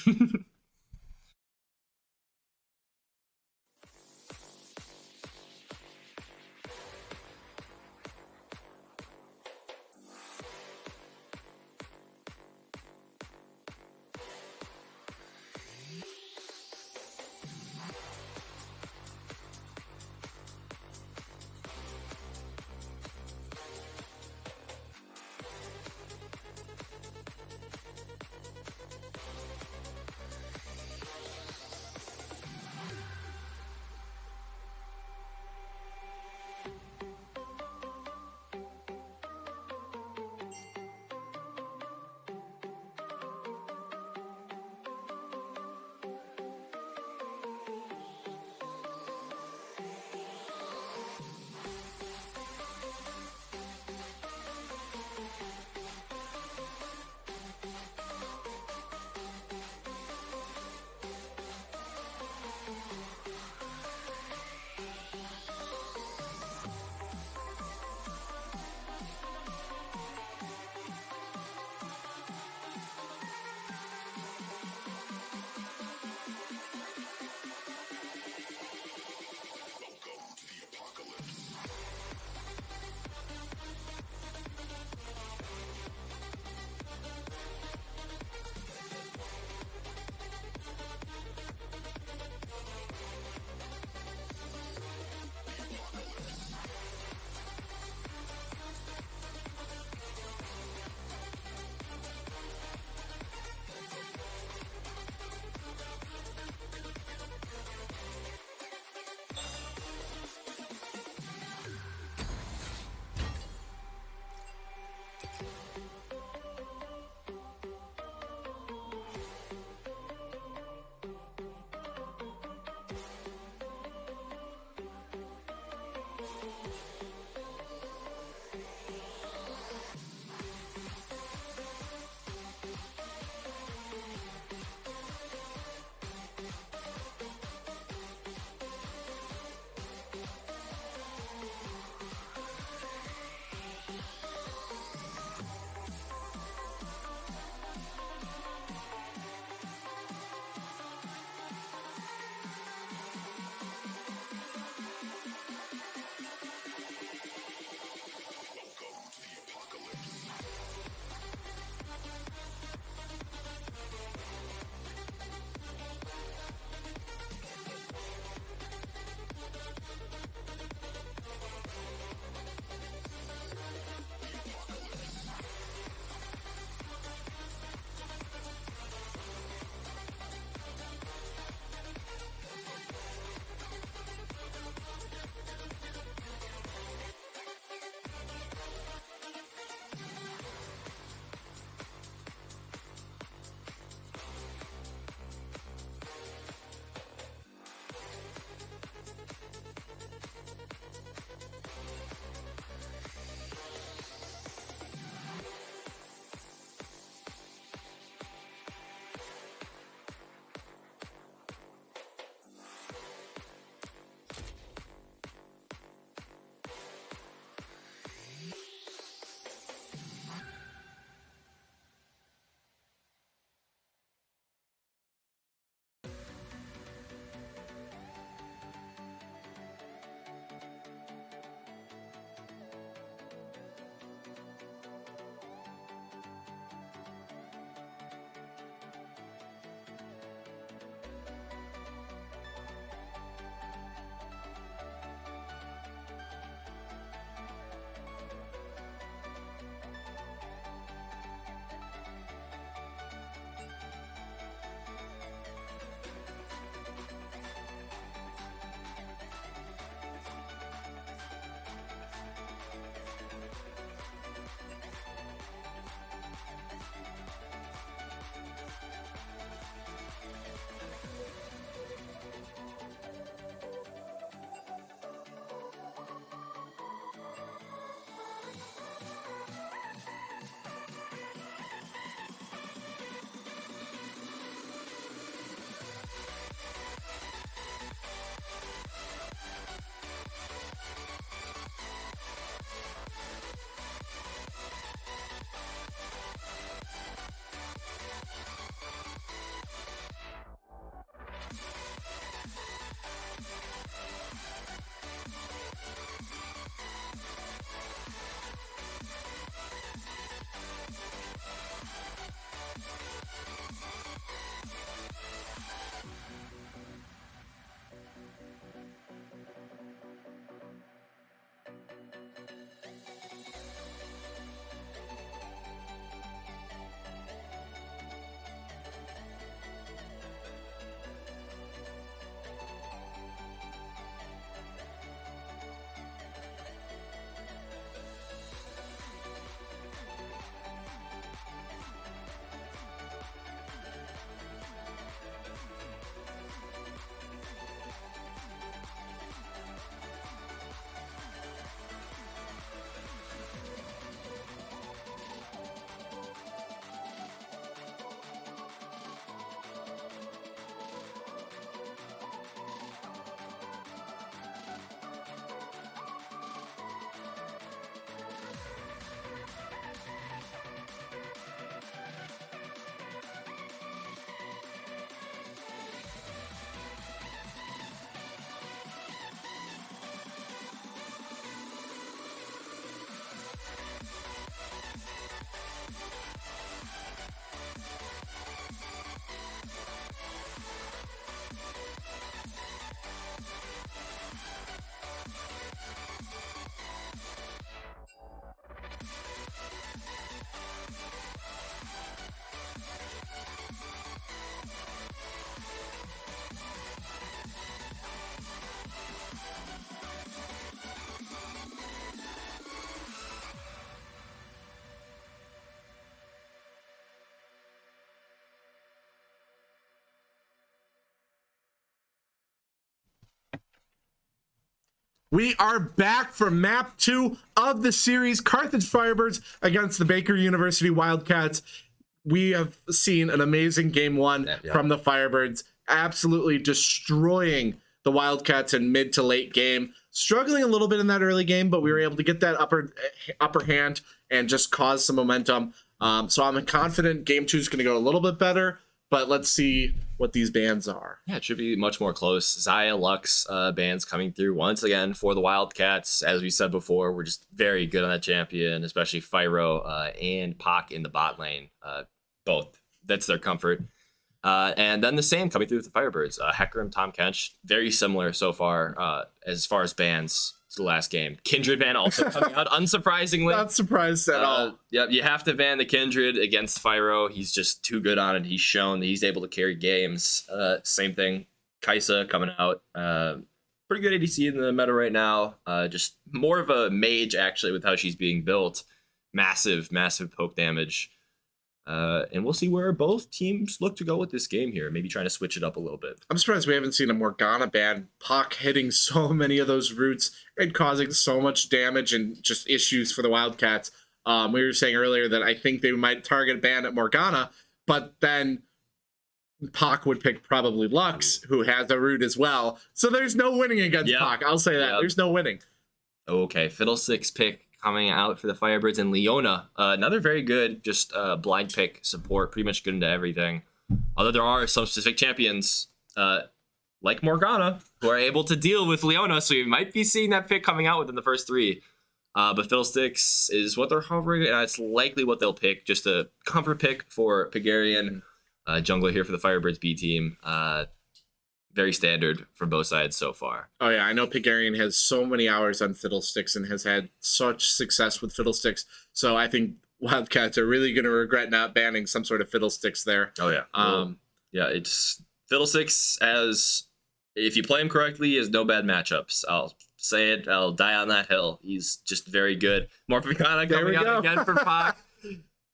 We are back for map 2 of the series, Carthage Firebirds against the Baker University Wildcats. We have seen an amazing game 1 from the Firebirds, absolutely destroying the Wildcats in mid to late game. Struggling a little bit in that early game, but we were able to get that upper hand and just cause some momentum. So I'm confident game 2 is going to go a little bit better, but let's see what these bands are. Yeah, it should be much more close. Zaya, Lux bands coming through once again for the Wildcats. As we said before, we're just very good on that champion, especially Fyro and Pac in the bot lane. Both. That's their comfort. And then the same coming through with the Firebirds. Hecarim, Tom Kench, very similar so far as bans to the last game. Kindred ban also coming out, unsurprisingly. Not surprised at all. Yep, you have to ban the Kindred against Fyro. He's just too good on it. He's shown that he's able to carry games. Same thing, Kaisa coming out. Pretty good ADC in the meta right now. Just more of a mage, actually, with how she's being built. Massive, massive poke damage. And we'll see where both teams look to go with this game here. Maybe trying to switch it up a little bit. I'm surprised we haven't seen a Morgana ban. Pac hitting so many of those roots and causing so much damage and just issues for the Wildcats. We were saying earlier that I think they might target ban at Morgana, but then Pac would pick probably Lux, who has a root as well. So there's no winning against Pac. I'll say that. There's no winning. Okay, Fiddlesticks pick coming out for the Firebirds, and Leona, another very good, just blind pick support, pretty much good into everything. Although there are some specific champions, like Morgana, who are able to deal with Leona, so you might be seeing that pick coming out within the first 3. But Fiddlesticks is what they're hovering, and it's likely what they'll pick, just a comfort pick for Pagarian, jungler here for the Firebirds B team. Very standard for both sides so far. Oh yeah, I know Pagarian has so many hours on Fiddlesticks and has had such success with Fiddlesticks. So I think Wildcats are really going to regret not banning some sort of Fiddlesticks there. Oh yeah. Yeah, it's Fiddlesticks, as if you play him correctly, has no bad matchups. I'll say it. I'll die on that hill. He's just very good. Morphicana coming out again for Pac.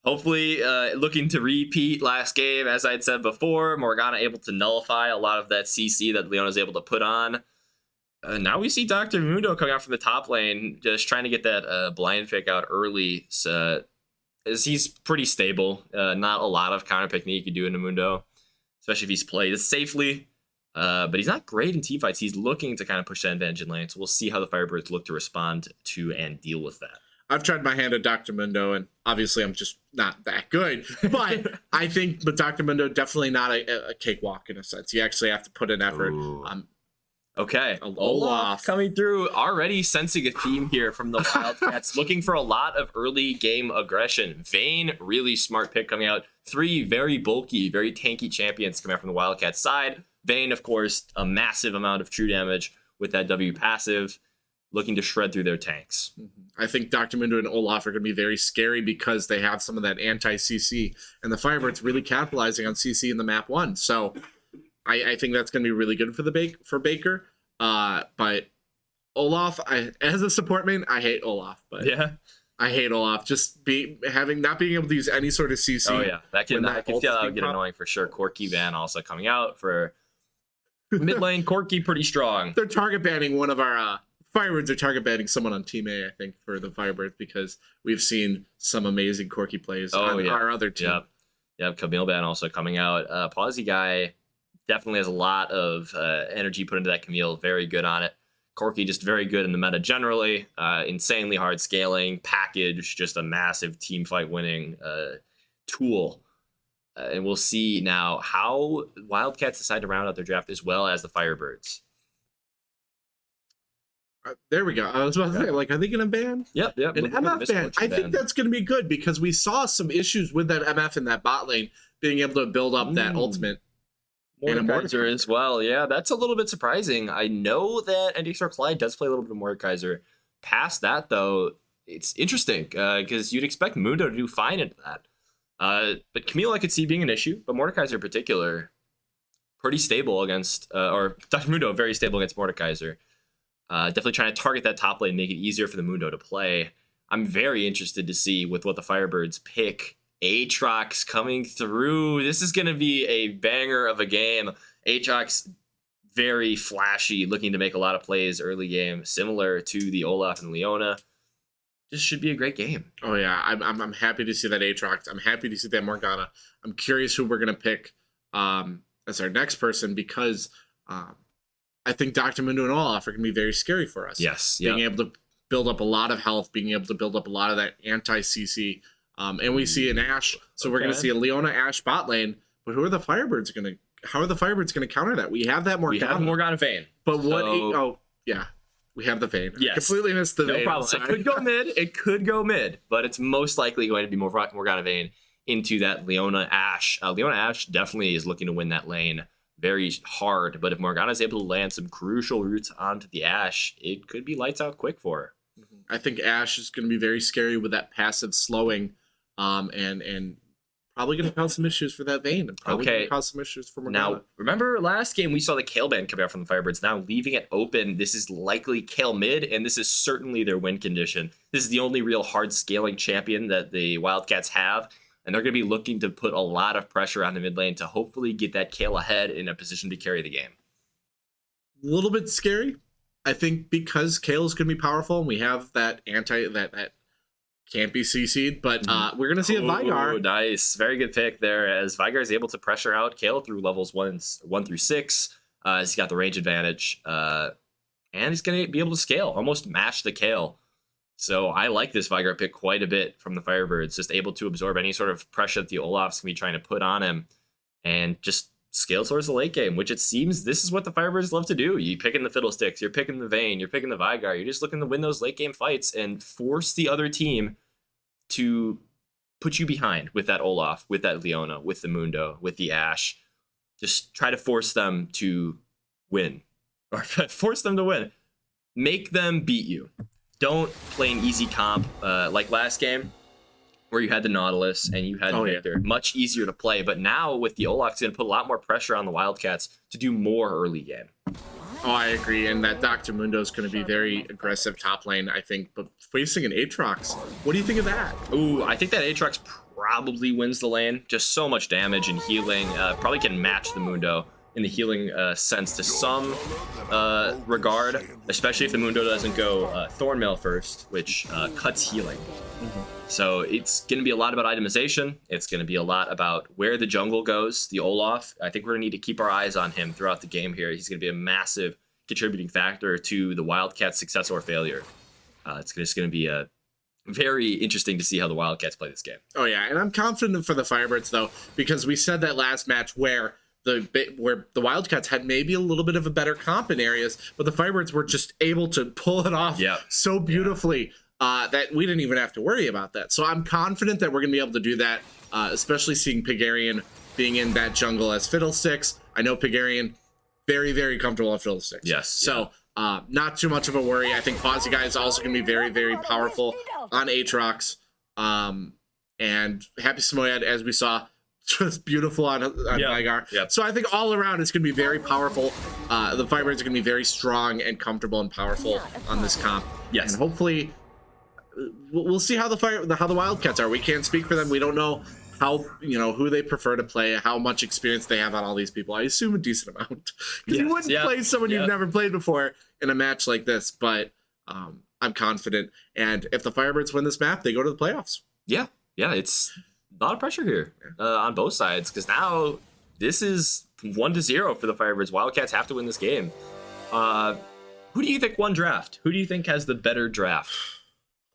Hopefully, looking to repeat last game, as I'd said before. Morgana able to nullify a lot of that CC that Leona's able to put on. Now we see Dr. Mundo coming out from the top lane, just trying to get that blind pick out early. So, as he's pretty stable. Not a lot of counter pick you can do into Mundo, especially if he's played safely. But he's not great in teamfights. He's looking to kind of push that advantage in lane. So we'll see how the Firebirds look to respond to and deal with that. I've tried my hand at Dr. Mundo, and obviously I'm just not that good. But I think with Dr. Mundo, definitely not a cakewalk in a sense. You actually have to put in effort. Okay, Olaf coming through, already sensing a theme here from the Wildcats, looking for a lot of early game aggression. Vayne, really smart pick coming out. 3 very bulky, very tanky champions coming out from the Wildcats side. Vayne, of course, a massive amount of true damage with that W passive, looking to shred through their tanks. I think Dr. Mundo and Olaf are going to be very scary because they have some of that anti-CC, and the Firebirds really capitalizing on CC in the map 1. So I think that's going to be really good for Baker. But Olaf, as a support main, I hate Olaf. But yeah, I hate Olaf. Just not being able to use any sort of CC. Oh yeah, that can get annoying for sure. Corki ban also coming out for mid lane. Corki pretty strong. They're target banning one of our Firebirds are target banning someone on Team A, I think, for the Firebirds, because we've seen some amazing Corki plays on our other team. Yep, Camille ban also coming out. Pawsy guy definitely has a lot of energy put into that Camille. Very good on it. Corki just very good in the meta generally. Insanely hard scaling. Package, just a massive team fight winning tool. And we'll see now how Wildcats decide to round out their draft as well as the Firebirds. There we go. I was about to say, are they going to ban? Yep. An MF ban. I think that's going to be good because we saw some issues with that MF in that bot lane being able to build up that ultimate. Mordekaiser as well. Yeah, that's a little bit surprising. I know that NDXR Clyde does play a little bit of Mordekaiser. Past that, though, it's interesting because you'd expect Mundo to do fine into that. But Camille I could see being an issue, but Mordekaiser in particular, pretty stable against, or Dr. Mundo very stable against Mordekaiser. Definitely trying to target that top lane, make it easier for the Mundo to play. I'm very interested to see with what the Firebirds pick. Aatrox coming through. This is going to be a banger of a game. Aatrox very flashy, looking to make a lot of plays early game, similar to the Olaf and Leona. This should be a great game. Oh yeah, I'm happy to see that Aatrox. I'm happy to see that Morgana. I'm curious who we're gonna pick as our next person, because I think Dr. Mundo and Olaf are gonna be very scary for us. Yes, being able to build up a lot of health, being able to build up a lot of that anti-CC, and we see an Ashe. So we're gonna see a Leona Ashe bot lane. But who are the Firebirds gonna? How are the Firebirds gonna counter that? We have that Morgana. We have Morgana Vayne. But what? So, Oh yeah. We have the Vayne. Yes. Completely missed the no Vayne. problem. It could go mid. It could go mid, but it's most likely going to be Morgana Vayne into that Leona Ashe. Leona Ashe definitely is looking to win that lane very hard, but if Morgana is able to land some crucial roots onto the Ashe, it could be lights out quick for her. I think Ashe is going to be very scary with that passive slowing, and probably going to cause some issues for that Vayne, and probably going to cause some issues for Morgana. Now, remember last game we saw the Kayle ban coming out from the Firebirds. Now leaving it open, this is likely Kayle mid, and this is certainly their win condition. This is the only real hard scaling champion that the Wildcats have, and they're going to be looking to put a lot of pressure on the mid lane to hopefully get that Kayle ahead in a position to carry the game. A little bit scary, I think, because Kayle is going to be powerful, and we have that that can't be CC'd, but we're going to see a Veigar. Oh, nice. Very good pick there, as Veigar is able to pressure out Kayle through levels 1 through 6. He's got the range advantage, and he's going to be able to scale, almost match the Kayle. So I like this Veigar pick quite a bit from the Firebirds, just able to absorb any sort of pressure that the Olaf's going to be trying to put on him, and just scale towards the late game, which it seems this is what the Firebirds love to do. You picking the Fiddlesticks, you're picking the Vayne, you're picking the Veigar, you're just looking to win those late game fights and force the other team to put you behind with that Olaf, with that Leona, with the Mundo, with the Ashe. Just try to force them to win, or force them to win. Make them beat you. Don't play an easy comp like last game, where you had the Nautilus and you had Victor. Much easier to play, but now with the Olaf, it's going to put a lot more pressure on the Wildcats to do more early game. Oh, I agree, and that Dr. Mundo is going to be very aggressive top lane, I think, but facing an Aatrox, what do you think of that? Ooh, I think that Aatrox probably wins the lane. Just so much damage and healing. Probably can match the Mundo in the healing sense to some regard, especially if the Mundo doesn't go Thornmail first, which cuts healing. So it's going to be a lot about itemization. It's going to be a lot about where the jungle goes. The Olaf, I think we're going to need to keep our eyes on him throughout the game here. He's going to be a massive contributing factor to the Wildcats' success or failure. It's just going to be very interesting to see how the Wildcats play this game. Oh yeah, and I'm confident for the Firebirds though, because we said that last match where the Wildcats had maybe a little bit of a better comp in areas, but the Firebirds were just able to pull it off so beautifully. That we didn't even have to worry about that. So I'm confident that we're going to be able to do that, especially seeing Pigarian being in that jungle as Fiddlesticks. I know Pigarian, very, very comfortable at Fiddlesticks. Yes. So not too much of a worry. I think Fozzie Guy is also going to be very, very powerful on Aatrox. And Happy Samoyed, as we saw, just beautiful on Veigar. Yep. So I think all around it's going to be very powerful. The Firebirds are going to be very strong and comfortable and powerful on this comp. Yes. And hopefully we'll see how the Wildcats are. We can't speak for them. We don't know how, who they prefer to play, how much experience they have on all these people. I assume a decent amount, because you wouldn't play someone you've never played before in a match like this. But I'm confident, and if the Firebirds win this map, they go to the playoffs. Yeah, it's a lot of pressure here on both sides, because now this is 1-0 for the Firebirds. Wildcats have to win this game. Who do you think won draft? Who do you think has the better draft?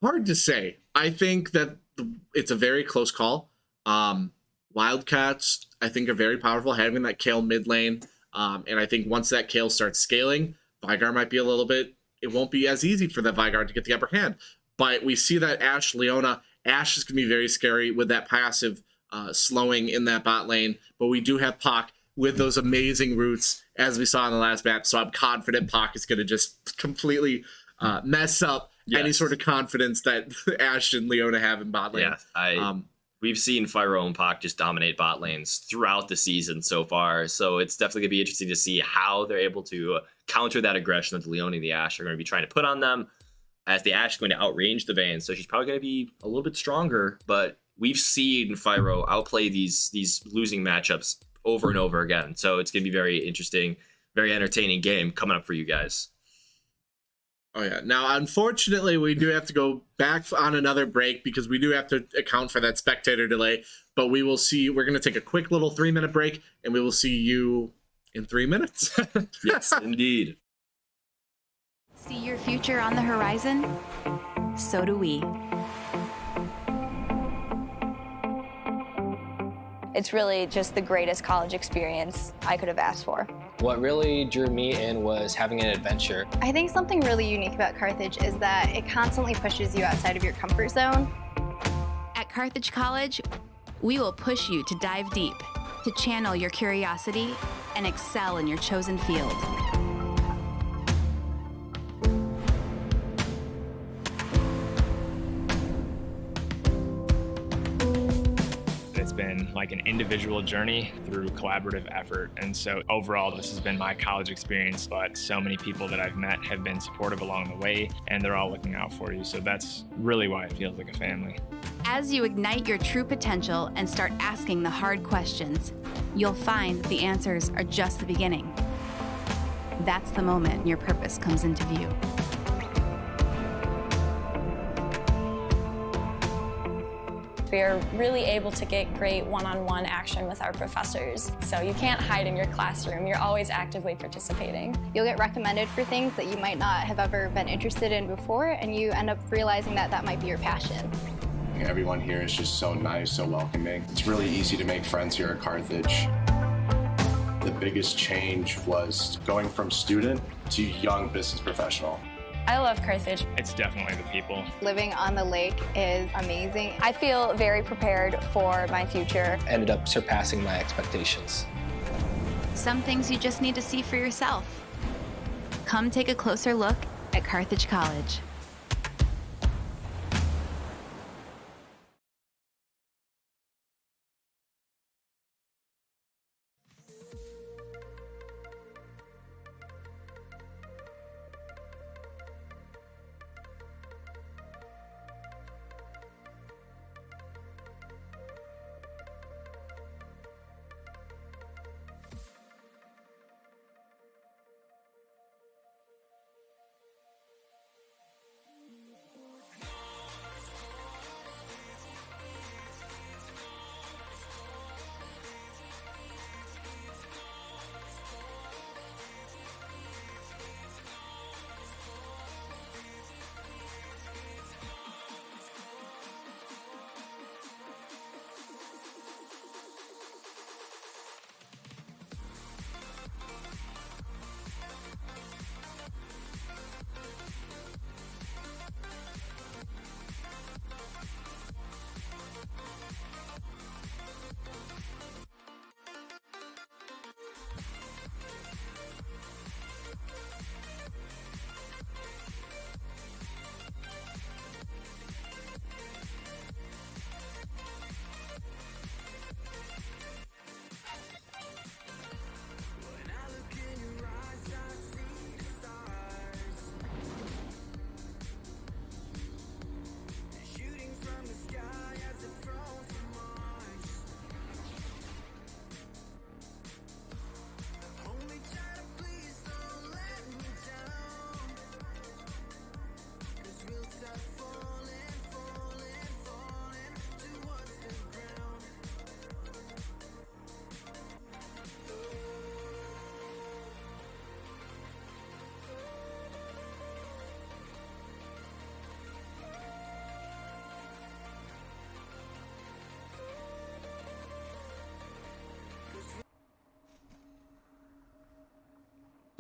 Hard to say. I think that it's a very close call. Wildcats, I think, are very powerful, having that Kayle mid lane. And I think once that Kayle starts scaling, Veigar might be a little bit, it won't be as easy for that Veigar to get the upper hand. But we see that Ashe, Leona, Ashe is going to be very scary with that passive slowing in that bot lane. But we do have Pac with those amazing roots, as we saw in the last map. So I'm confident Pac is going to just completely mess up any sort of confidence that Ashe and Leona have in bot lane. Yeah, we've seen Fyro and Pac just dominate bot lanes throughout the season so far. So it's definitely going to be interesting to see how they're able to counter that aggression that the Leona and the Ashe are going to be trying to put on them, as the Ashe is going to outrange the Vayne. So she's probably going to be a little bit stronger, but we've seen Fyro outplay these losing matchups over and over again. So it's going to be very interesting, very entertaining game coming up for you guys. Oh yeah. Now, unfortunately, we do have to go back on another break because we do have to account for that spectator delay. But we will see. We're going to take a quick little 3-minute break, and we will see you in 3 minutes. Yes, indeed. See your future on the horizon? So do we. It's really just the greatest college experience I could have asked for. What really drew me in was having an adventure. I think something really unique about Carthage is that it constantly pushes you outside of your comfort zone. At Carthage College, we will push you to dive deep, to channel your curiosity, and excel in your chosen field. It's been like an individual journey through collaborative effort. And so overall, this has been my college experience, but so many people that I've met have been supportive along the way, and they're all looking out for you. So that's really why it feels like a family. As you ignite your true potential and start asking the hard questions, you'll find the answers are just the beginning. That's the moment your purpose comes into view. We are really able to get great one-on-one action with our professors. So you can't hide in your classroom. You're always actively participating. You'll get recommended for things that you might not have ever been interested in before, and you end up realizing that that might be your passion. Everyone here is just so nice, so welcoming. It's really easy to make friends here at Carthage. The biggest change was going from student to young business professional. I love Carthage. It's definitely the people. Living on the lake is amazing. I feel very prepared for my future. Ended up surpassing my expectations. Some things you just need to see for yourself. Come take a closer look at Carthage College.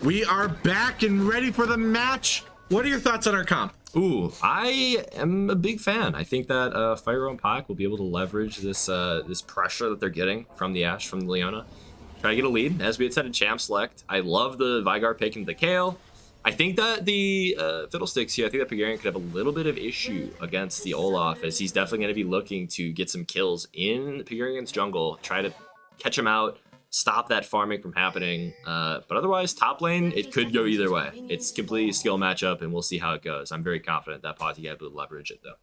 We are back and ready for the match. What are your thoughts on our comp? Ooh, I am a big fan. I think that Fire and Pack will be able to leverage this this pressure that they're getting from the Ashe, from Leona. Try to get a lead, as we had said in Champ Select. I love the Vygar pick into the Kale. I think that the Fiddlesticks here, I think that Pagarian could have a little bit of issue against the Olaf, as he's definitely going to be looking to get some kills in Pagarian's jungle, try to catch him out, stop that farming from happening. But otherwise, top lane, it could go either way. It's completely skill matchup, and we'll see how it goes. I'm very confident that Pazzi will be able to leverage it, though.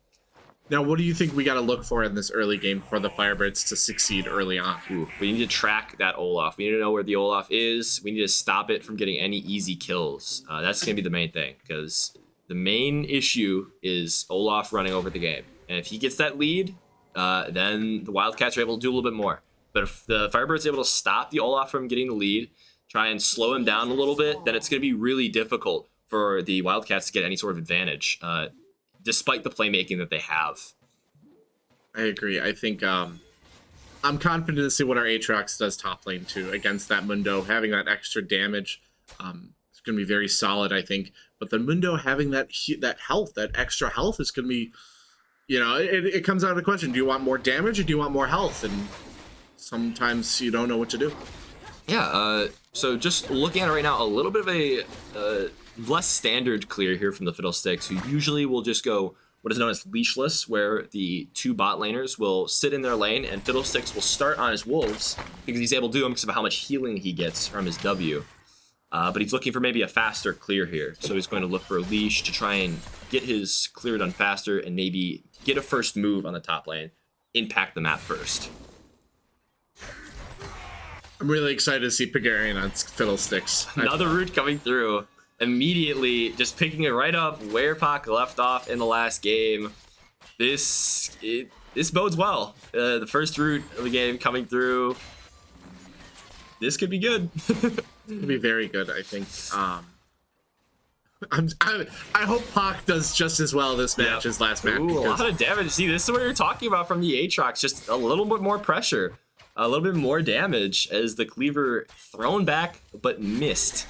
Now, what do you think we got to look for in this early game for the Firebirds to succeed early on? Ooh, we need to track that Olaf. We need to know where the Olaf is. We need to stop it from getting any easy kills. That's going to be the main thing, because the main issue is Olaf running over the game. And if he gets that lead, then the Wildcats are able to do a little bit more. But if the Firebirds are able to stop the Olaf from getting the lead, try and slow him down a little bit, then it's going to be really difficult for the Wildcats to get any sort of advantage, despite the playmaking that they have. I agree. I think I'm confident to see what our Aatrox does top lane too against that Mundo. Having that extra damage, it's going to be very solid, I think. But the Mundo having that health, that extra health, is going to be, it comes out of the question: do you want more damage or do you want more health? And sometimes you don't know what to do. Yeah. So just looking at it right now, a little bit of a less standard clear here from the Fiddlesticks, who usually will just go what is known as leashless, where the two bot laners will sit in their lane and Fiddlesticks will start on his wolves because he's able to do them because of how much healing he gets from his W. But he's looking for maybe a faster clear here. So he's going to look for a leash to try and get his clear done faster and maybe get a first move on the top lane, impact the map first. I'm really excited to see Pagarian on Fiddlesticks. Another root coming through. Immediately just picking it right up where Pac left off in the last game. This bodes well. The first root of the game coming through. This could be good. It could be very good, I think. I hope Pac does just as well this match as last match. Ooh, a lot of damage. See, this is what you're talking about from the Aatrox. Just a little bit more pressure. A little bit more damage as the cleaver thrown back but missed.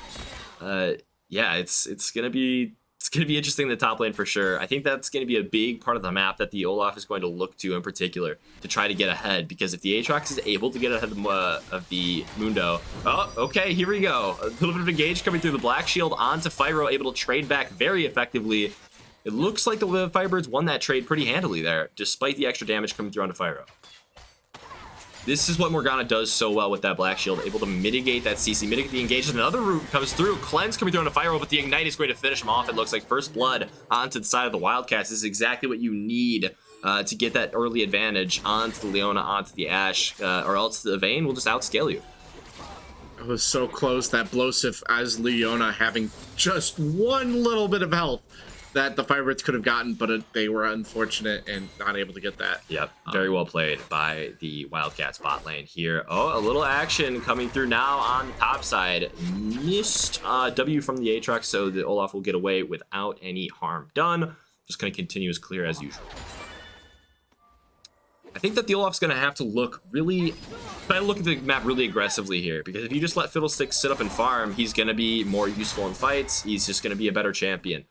Yeah, it's gonna be interesting in the top lane for sure. I think that's gonna be a big part of the map that the Olaf is going to look to in particular to try to get ahead, because if the Aatrox is able to get ahead of the Mundo, oh, okay, here we go. A little bit of engage coming through the Black Shield onto Fyro, able to trade back very effectively. It looks like the Firebirds won that trade pretty handily there, despite the extra damage coming through onto Fyro. This is what Morgana does so well with that Black Shield, able to mitigate that CC, mitigate the engagement. Another root comes through, Cleanse coming through on a Fyro, but the Ignite is going to finish him off. It looks like first blood onto the side of the Wildcats. This is exactly what you need to get that early advantage onto the Leona, onto the Ashe, or else the Vayne will just outscale you. It was so close, that Blosif as Leona having just one little bit of health that the Firebirds could have gotten, but they were unfortunate and not able to get that. Yep, very well played by the Wildcats bot lane here. Oh, a little action coming through now on the top side. Missed W from the Aatrox, so the Olaf will get away without any harm done. Just going to continue as clear as usual. I think that the Olaf's going to have to look at the map really aggressively here, because if you just let Fiddlesticks sit up and farm, he's going to be more useful in fights. He's just going to be a better champion.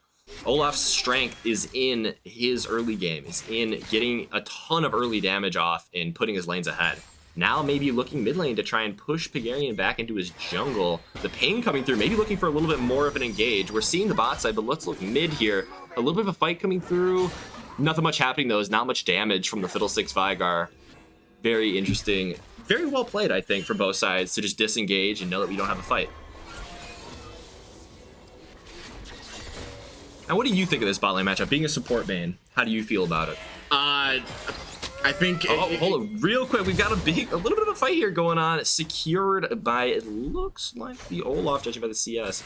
Olaf's strength is in his early game, is in getting a ton of early damage off and putting his lanes ahead. Now maybe looking mid lane to try and push Pagarian back into his jungle. The Pain coming through, maybe looking for a little bit more of an engage. We're seeing the bot side, but let's look mid here. A little bit of a fight coming through. Nothing much happening though. There's not much damage from the Fiddlesticks Vigar. Very interesting. Very well played, I think, for both sides to just disengage and know that we don't have a fight. Now, what do you think of this bot lane matchup? Being a support main, how do you feel about it? I think... hold on, real quick. We've got a little bit of a fight here going on. Secured by, it looks like the Olaf, judging by the CS.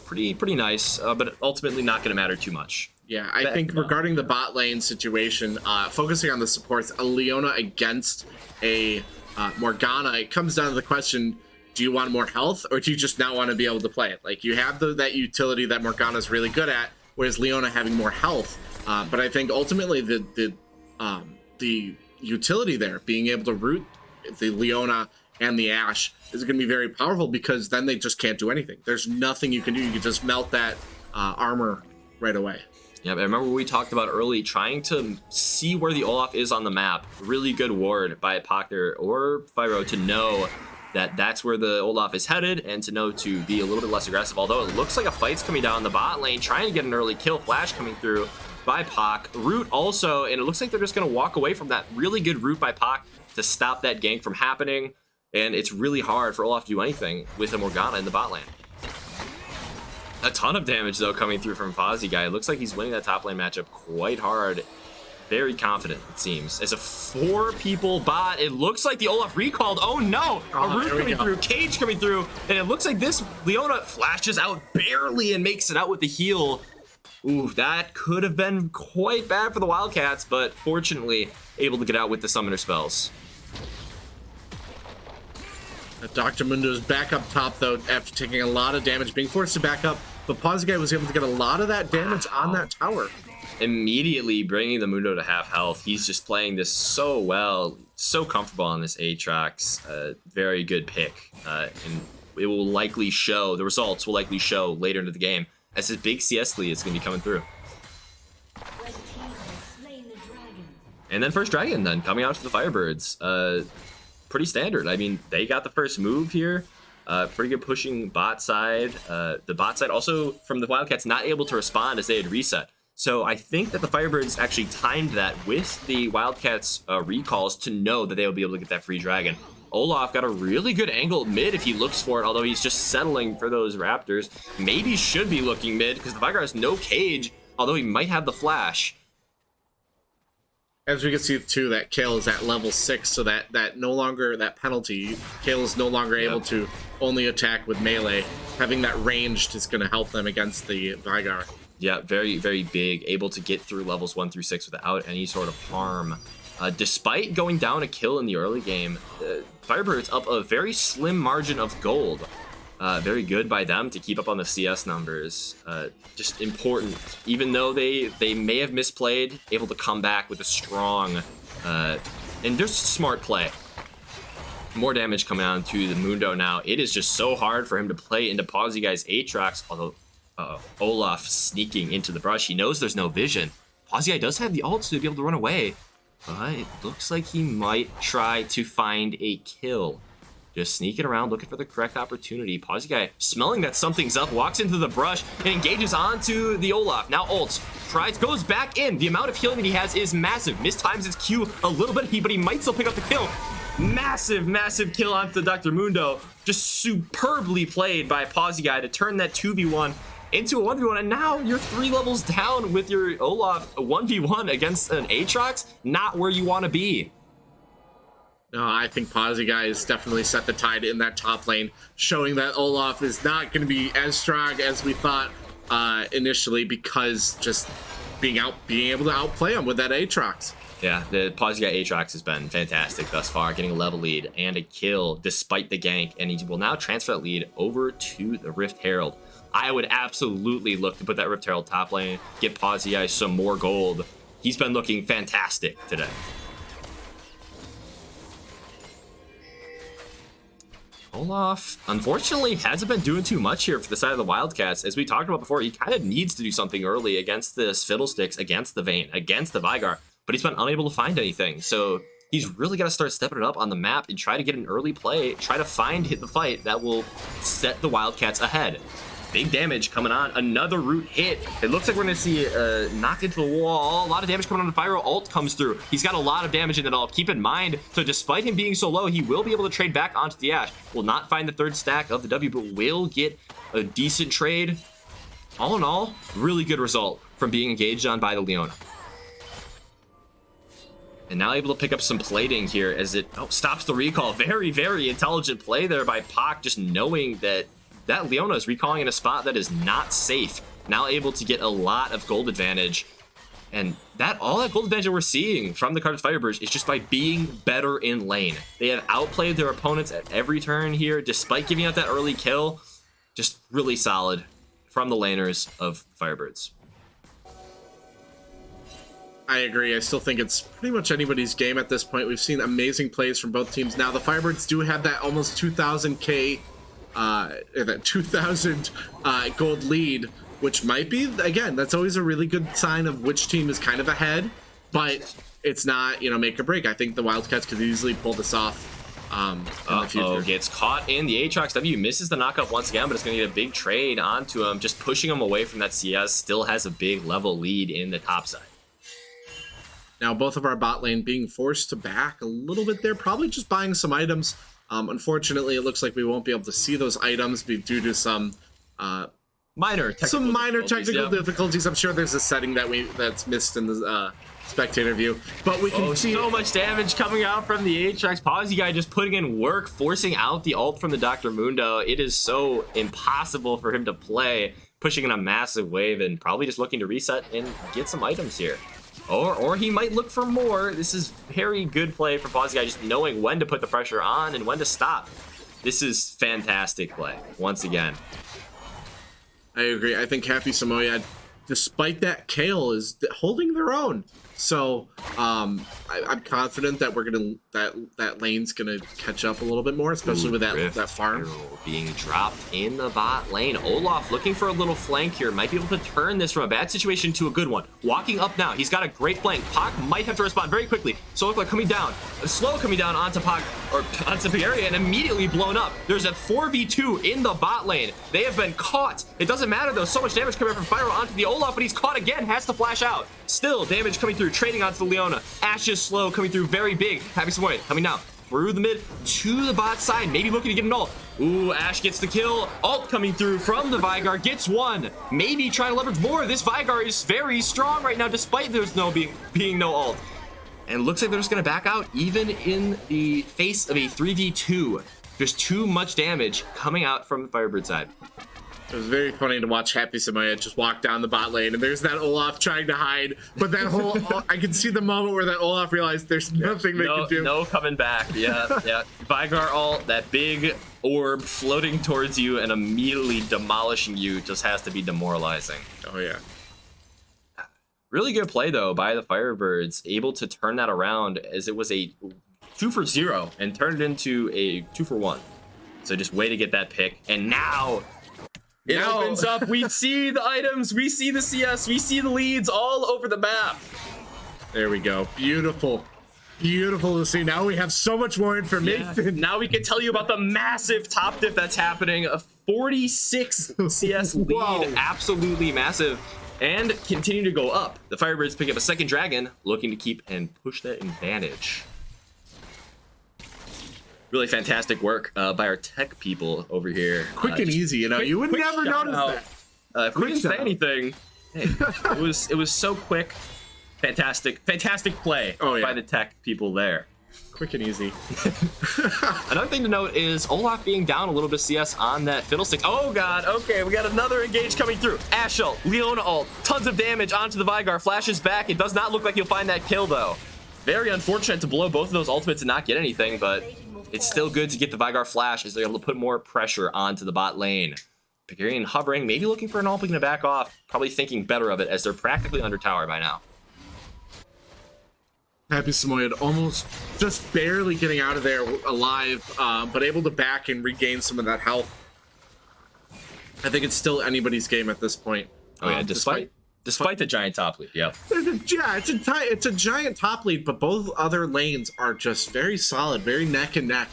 Pretty nice, but ultimately not going to matter too much. Yeah, I think regarding the bot lane situation, focusing on the supports, a Leona against a Morgana, it comes down to the question, do you want more health, or do you just not want to be able to play it? Like, you have that utility that Morgana's really good at, whereas Leona having more health. But I think ultimately the utility there, being able to root the Leona and the Ashe, is going to be very powerful, because then they just can't do anything. There's nothing you can do. You can just melt that armor right away. Yeah, I remember we talked about early, trying to see where the Olaf is on the map. Really good ward by Pac or Fyro to know that that's where the Olaf is headed, and to know to be a little bit less aggressive. Although it looks like a fight's coming down the bot lane, trying to get an early kill. Flash coming through by Pac. Root also, and it looks like they're just going to walk away from that really good root by Pac to stop that gank from happening. And it's really hard for Olaf to do anything with a Morgana in the bot lane. A ton of damage, though, coming through from Fozzie Guy. It looks like he's winning that top lane matchup quite hard. very confident, it seems. As a 4-people bot, it looks like the Olaf recalled. Oh no! A root coming through, Cage coming through, and it looks like this Leona flashes out barely and makes it out with the heal. Ooh, that could have been quite bad for the Wildcats, but fortunately able to get out with the summoner spells. Dr. Mundo's back up top, though, after taking a lot of damage, being forced to back up, but Pawsguy was able to get a lot of that damage on that tower. Immediately bringing the Mundo to half health. He's just playing this so well, so comfortable on this Aatrox. Very good pick, and it will likely show, the results will likely show later into the game, as his big CS lead is going to be coming through. And then first dragon then coming out to the Firebirds. Pretty standard. I mean, they got the first move here. Pretty good pushing bot side. The bot side also from the Wildcats not able to respond as they had reset. So I think that the Firebirds actually timed that with the Wildcats recalls to know that they will be able to get that free dragon. Olaf got a really good angle mid if he looks for it, although he's just settling for those Raptors. Maybe should be looking mid because the Vigar has no cage, although he might have the flash. As we can see too, that Kale is at level 6, so that no longer, that penalty, Kale is no longer able to only attack with melee. Having that ranged is going to help them against the Vigar. Yeah, very, very big, able to get through levels 1 through 6 without any sort of harm. Despite going down a kill in the early game, Firebirds up a very slim margin of gold. Very good by them to keep up on the CS numbers. Just important, even though they may have misplayed, able to come back with a strong, and there's smart play. More damage coming on to the Mundo now. It is just so hard for him to play into Pawsguy's Aatrox, although Olaf sneaking into the brush. He knows there's no vision. Pawsguy does have the ult to be able to run away, but it looks like he might try to find a kill. Just sneaking around, looking for the correct opportunity. Pawsguy smelling that something's up, walks into the brush and engages onto the Olaf. Now ults, tries, goes back in. The amount of healing that he has is massive. Mistimes his Q a little bit, but he might still pick up the kill. Massive, massive kill onto Dr. Mundo. Just superbly played by Pawsguy to turn that 2v1 into a 1v1, and now you're 3 levels down with your Olaf, a 1v1 against an Aatrox. Not where you want to be. No, I think Pawsguy has definitely set the tide in that top lane, showing that Olaf is not going to be as strong as we thought initially, because just being able to outplay him with that Aatrox. Yeah, the Pawsguy Aatrox has been fantastic thus far, getting a level lead and a kill despite the gank, and he will now transfer that lead over to the Rift Herald. I would absolutely look to put that Rift Herald top lane, get Pawsguy some more gold. He's been looking fantastic today. Olaf, unfortunately, hasn't been doing too much here for the side of the Wildcats. As we talked about before, he kind of needs to do something early against this Fiddlesticks, against the Vayne, against the Vigar, but he's been unable to find anything. So he's really got to start stepping it up on the map and try to get an early play, try to hit the fight that will set the Wildcats ahead. Big damage coming on, another root hit. It looks like we're gonna see knocked into the wall. A lot of damage coming on the Pyro. Ult comes through. He's got a lot of damage in it all. Keep in mind, so despite him being so low, he will be able to trade back onto the Ashe. Will not find the third stack of the W, but will get a decent trade. All in all, really good result from being engaged on by the Leona. And now able to pick up some plating here as it stops the recall. Very, very intelligent play there by Pac, just knowing that Leona is recalling in a spot that is not safe. Now able to get a lot of gold advantage. And all that gold advantage that we're seeing from the Carthage Firebirds is just by being better in lane. They have outplayed their opponents at every turn here, despite giving out that early kill. Just really solid from the laners of Firebirds. I agree. I still think it's pretty much anybody's game at this point. We've seen amazing plays from both teams. Now the Firebirds do have that almost 2,000k that 2,000 gold lead, which might be, again, that's always a really good sign of which team is kind of ahead, but it's not, make or break. I think the Wildcats could easily pull this off in the future. Gets caught in the Aatrox W, misses the knockup once again, but it's going to get a big trade onto him, just pushing him away from that CS. Still has a big level lead in the top side. Now both of our bot lane being forced to back a little bit there, probably just buying some items. Unfortunately, it looks like we won't be able to see those items due to some minor technical difficulties. I'm sure there's a setting that's missed in the spectator view. But we can see so much damage coming out from the Aatrox. Posy guy just putting in work, forcing out the ult from the Dr. Mundo. It is so impossible for him to play, pushing in a massive wave and probably just looking to reset and get some items here. Or he might look for more. This is very good play for Posy guy, just knowing when to put the pressure on and when to stop. This is fantastic play, once again. I agree. I think Happy Samoyed, despite that Kale, is holding their own. So I'm confident that we're gonna that lane's gonna catch up a little bit more, especially with that farm Arrow being dropped in the bot lane. Olaf looking for a little flank here, might be able to turn this from a bad situation to a good one. Walking up now, he's got a great flank. Pac might have to respond very quickly. So look like coming down, slow coming down onto Pac or onto Pigaria and immediately blown up. There's a 4v2 in the bot lane. They have been caught. It doesn't matter though. So much damage coming from Pyro onto the Olaf, but he's caught again. Has to flash out. Still damage coming through. Trading onto the Leona. Ashe is slow, coming through very big. Happy Samoyed coming down through the mid to the bot side. Maybe looking to get an ult. Ooh, Ashe gets the kill. Ult coming through from the Vigar. Gets one. Maybe trying to leverage more. This Vigar is very strong right now, despite there's no being no ult. And it looks like they're just going to back out, even in the face of a 3v2. There's too much damage coming out from the Firebird side. It was very funny to watch Happy Samoyed just walk down the bot lane, and there's that Olaf trying to hide, but that whole I can see the moment where that Olaf realized there's nothing they can do. No coming back. Yeah, yeah. Vigar ult, that big orb floating towards you and immediately demolishing you just has to be demoralizing. Oh yeah. Really good play though by the Firebirds, able to turn that around as it was a 2 for 0 and turned it into a 2 for 1. So just way to get that pick, and now it opens up. We see the items, we see the CS, we see the leads all over the map. There we go. Beautiful. Beautiful to see. Now we have so much more information. Yeah. Now we can tell you about the massive top diff that's happening. A 46 CS lead. Whoa. Absolutely massive. And continue to go up. The Firebirds pick up a second dragon, looking to keep and push that advantage. Really fantastic work by our tech people over here. Quick and easy, you know. You would never notice that. If we didn't say anything, hey, it was so quick. Fantastic play by the tech people there. Quick and easy. Another thing to note is Olaf being down a little bit of CS on that Fiddlesticks. Oh god, okay, we got another engage coming through. Ashe ult, Leona ult, tons of damage onto the Vigar, flashes back. It does not look like you'll find that kill though. Very unfortunate to blow both of those ultimates and not get anything, but it's still good to get the Vigar flash as they're able to put more pressure onto the bot lane. Pigarian hovering, maybe looking for an ult, looking to back off, probably thinking better of it as they're practically under tower by now. Happy Samoyed almost just barely getting out of there alive, but able to back and regain some of that health. I think it's still anybody's game at this point. Oh yeah, despite the giant top lead, yeah. Yeah, it's a giant top lead, but both other lanes are just very solid, very neck and neck.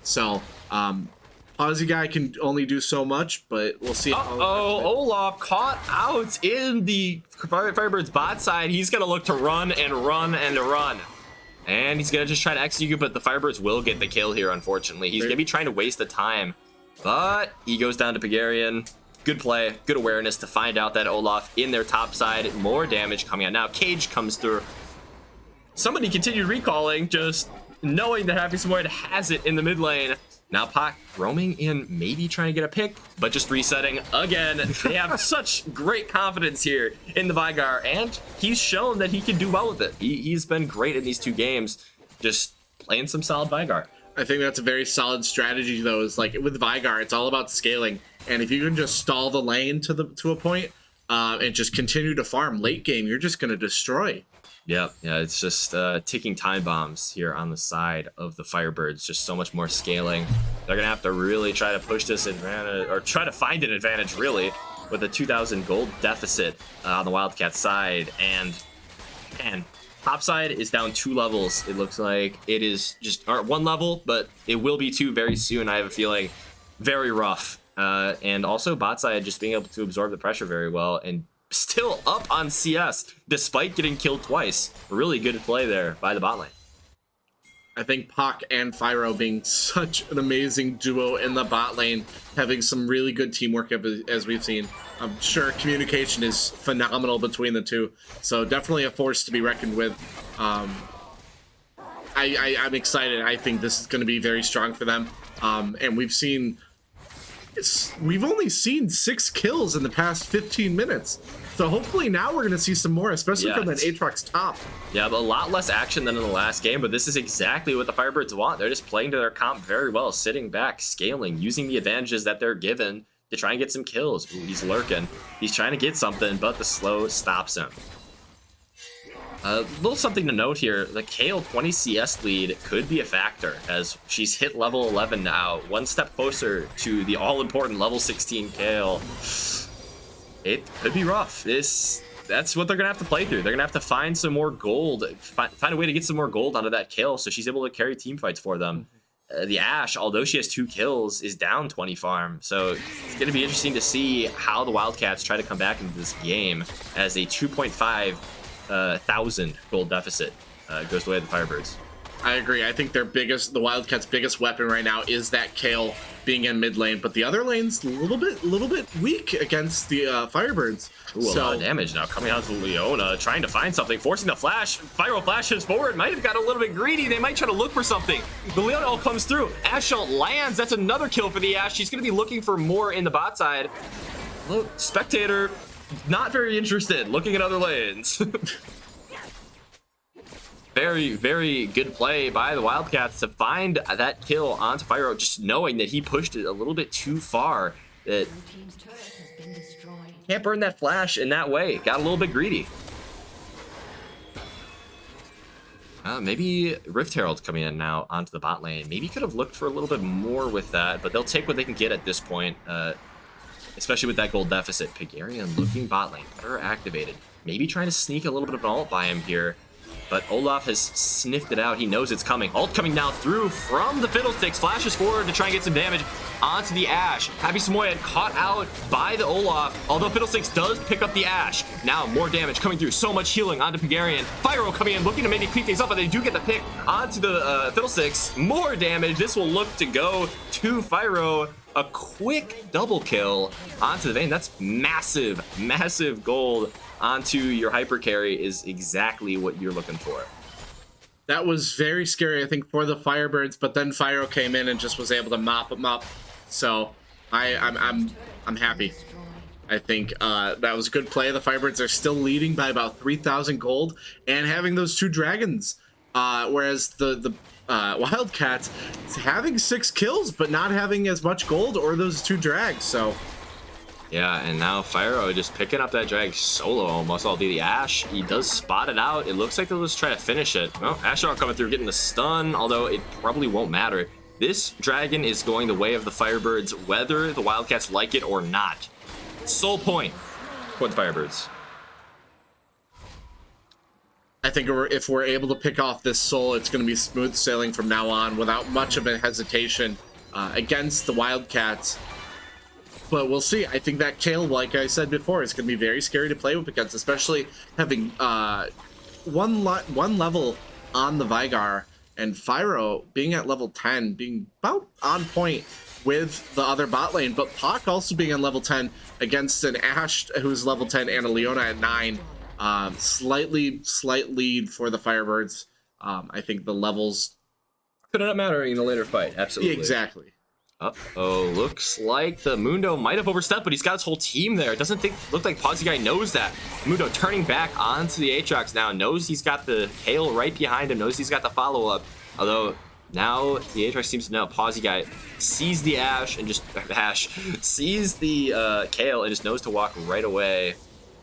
So, Aussie guy can only do so much, but we'll see. Olaf caught out in the Firebirds bot side. He's gonna look to run and run and run. And he's gonna just try to execute, but the Firebirds will get the kill here, unfortunately. He's gonna be trying to waste the time, but he goes down to Pigarian. Good play, good awareness to find out that Olaf in their top side. More damage coming out now. Cage comes through. Somebody continued recalling, just knowing that Happy Samoyed has it in the mid lane. Now Pac roaming in, maybe trying to get a pick, but just resetting again. They have such great confidence here in the Vigar, and he's shown that he can do well with it. He's been great in these 2 games, just playing some solid Vigar. I think that's a very solid strategy, though. Is like with Vigar, it's all about scaling, and if you can just stall the lane to a point and just continue to farm late game, you're just going to destroy. Yeah, it's just ticking time bombs here on the side of the Firebirds. Just so much more scaling. They're gonna have to really try to push this advantage, or try to find an advantage, really, with a 2,000 gold deficit on the Wildcats side. And top side is down 2 levels. It looks like it is just 1 level, but it will be 2 very soon. I have a feeling. Very rough. And also bot side just being able to absorb the pressure very well and still up on CS despite getting killed twice. Really good play there by the bot lane. I think Pac and Fyro being such an amazing duo in the bot lane, having some really good teamwork as we've seen. I'm sure communication is phenomenal between the two, so definitely a force to be reckoned with. I'm excited. I think this is going to be very strong for them. And we've only seen 6 kills in the past 15 minutes. So hopefully now we're going to see some more, especially from that Aatrox top. Yeah, but a lot less action than in the last game, but this is exactly what the Firebirds want. They're just playing to their comp very well, sitting back, scaling, using the advantages that they're given to try and get some kills. Ooh, he's lurking. He's trying to get something, but the slow stops him. A little something to note here, the Kayle 20 CS lead could be a factor as she's hit level 11 now, one step closer to the all-important level 16 Kayle. It could be rough. That's what they're going to have to play through. They're going to have to find some more gold, find a way to get some more gold out of that Kayle so she's able to carry team fights for them. The Ashe, although she has 2 kills, is down 20 farm. So it's going to be interesting to see how the Wildcats try to come back into this game as a 2.5 thousand gold deficit goes the way of the Firebirds. I agree. I think the Wildcats' biggest weapon right now is that Kayle being in mid lane, but the other lane's a little bit weak against the Firebirds. Ooh, a lot of damage now coming out to Leona, trying to find something, forcing the flash. Pyro flashes forward, might have got a little bit greedy. They might try to look for something. The Leona all comes through. Ashe ult lands. That's another kill for the Ashe. She's going to be looking for more in the bot side. Look, Spectator, not very interested, looking at other lanes. Very, very good play by the Wildcats to find that kill onto Fyro, just knowing that he pushed it a little bit too far. That can't burn that flash in that way. Got a little bit greedy. Maybe Rift Herald coming in now onto the bot lane. Maybe could have looked for a little bit more with that, but they'll take what they can get at this point, especially with that gold deficit. Pigarian looking bot lane, Putter activated. Maybe trying to sneak a little bit of an ult by him here. But Olaf has sniffed it out. He knows it's coming. Ult coming now through from the Fiddlesticks. Flashes forward to try and get some damage onto the Ashe. Happy Samoyed caught out by the Olaf, although Fiddlesticks does pick up the Ashe. Now more damage coming through. So much healing onto Pigarian. Fyro coming in, looking to maybe clean things up, but they do get the pick onto the Fiddlesticks. More damage. This will look to go to Fyro. A quick double kill onto the Vayne. That's massive, massive gold onto your hyper carry is exactly what you're looking for. That was very scary, I think, for the Firebirds, but then Fyro came in and just was able to mop them up. So I'm happy. I think that was a good play. The Firebirds are still leading by about 3,000 gold and having those 2 dragons, whereas the Wildcats having 6 kills but not having as much gold or those 2 drags. So yeah, and now Fyro just picking up that drag solo almost. All the Ashe, he does spot it out. It looks like they'll just try to finish it. Well, Ashe are coming through, getting the stun, although it probably won't matter. This dragon is going the way of the Firebirds, whether the Wildcats like it or not. Sole point for the Firebirds. I think if we're able to pick off this soul, it's going to be smooth sailing from now on without much of a hesitation against the Wildcats. But we'll see. I think that Kayle, like I said before, is going to be very scary to play with against, especially having one level on the Vigar and Fyro being at level 10, being about on point with the other bot lane, but Pac also being on level 10 against an Ashe who's level 10 and a Leona at 9. Slight lead for the Firebirds. I think the levels could end up mattering in the later fight. Absolutely. Exactly. Uh-oh, looks like the Mundo might have overstepped, but he's got his whole team there. It doesn't look like Pawsy Guy knows that. Mundo turning back onto the Aatrox now, knows he's got the Kayle right behind him, knows he's got the follow-up. Although, now the Aatrox seems to know. Pawsy Guy sees the Ashe and just, sees the Kayle and just knows to walk right away.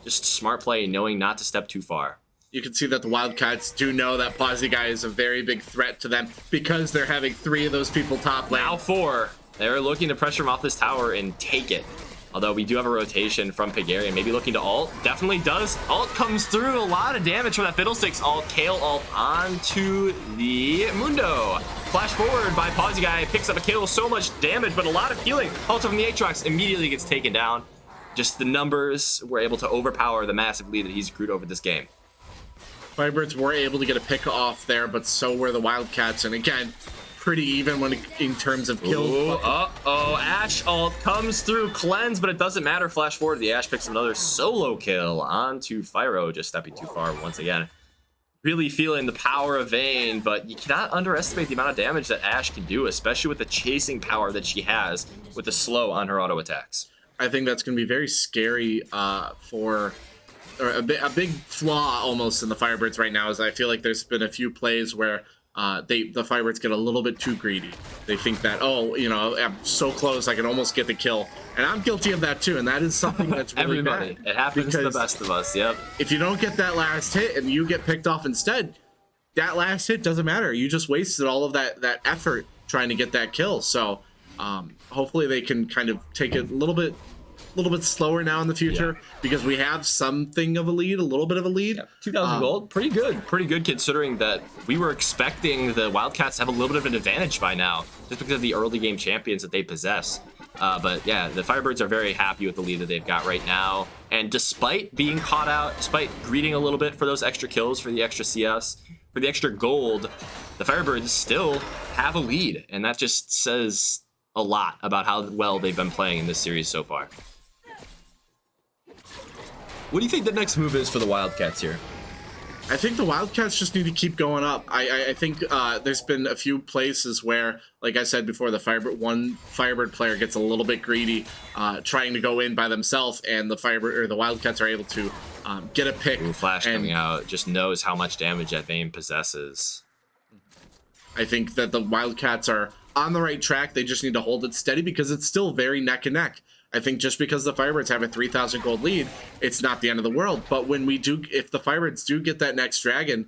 Just smart play, knowing not to step too far. You can see that the Wildcats do know that Pawsy Guy is a very big threat to them because they're having 3 of those people top lane. Now 4. They're looking to pressure him off this tower and take it. Although we do have a rotation from Pigarian, maybe looking to ult. Definitely does. Ult comes through. A lot of damage from that Fiddlesticks ult. Kayle ult onto the Mundo. Flash forward by Pawsy Guy. Picks up a kill. So much damage, but a lot of healing. Ult from the Aatrox immediately gets taken down. Just the numbers were able to overpower the massive lead that he's accrued over this game. Firebirds were able to get a pick off there, but so were the Wildcats. And again, pretty even in terms of kills. Ooh, uh-oh, Ash ult comes through cleanse, but it doesn't matter. Flash forward, the Ash picks another solo kill onto Fyro, just stepping too far once again. Really feeling the power of Vayne, but you cannot underestimate the amount of damage that Ash can do, especially with the chasing power that she has with the slow on her auto attacks. I think that's going to be very scary for a big flaw almost in the Firebirds right now is I feel like there's been a few plays where the Firebirds get a little bit too greedy. They think that, oh, you know, I'm so close, I can almost get the kill. And I'm guilty of that too, and that is something that's really Everybody. bad. It happens to the best of us, yep. If you don't get that last hit and you get picked off instead, that last hit doesn't matter. You just wasted all of that effort trying to get that kill. So hopefully they can kind of take it a little bit slower now in the future because we have something of a lead, a little bit of a lead. 2,000 gold, pretty good considering that we were expecting the Wildcats to have a little bit of an advantage by now just because of the early game champions that they possess. But yeah, the Firebirds are very happy with the lead that they've got right now. And despite being caught out, despite greeding a little bit for those extra kills, for the extra CS, for the extra gold, the Firebirds still have a lead. And that just says a lot about how well they've been playing in this series so far. What do you think the next move is for the Wildcats here? I think the Wildcats just need to keep going up. I think there's been a few places where, like I said before, one Firebird player gets a little bit greedy, trying to go in by themselves, and the Wildcats are able to get a pick. Ooh, Flash coming out, just knows how much damage that Vayne possesses. I think that the Wildcats are on the right track. They just need to hold it steady because it's still very neck and neck. I think just because the Firebirds have a 3,000 gold lead, it's not the end of the world. But when if the Firebirds do get that next dragon,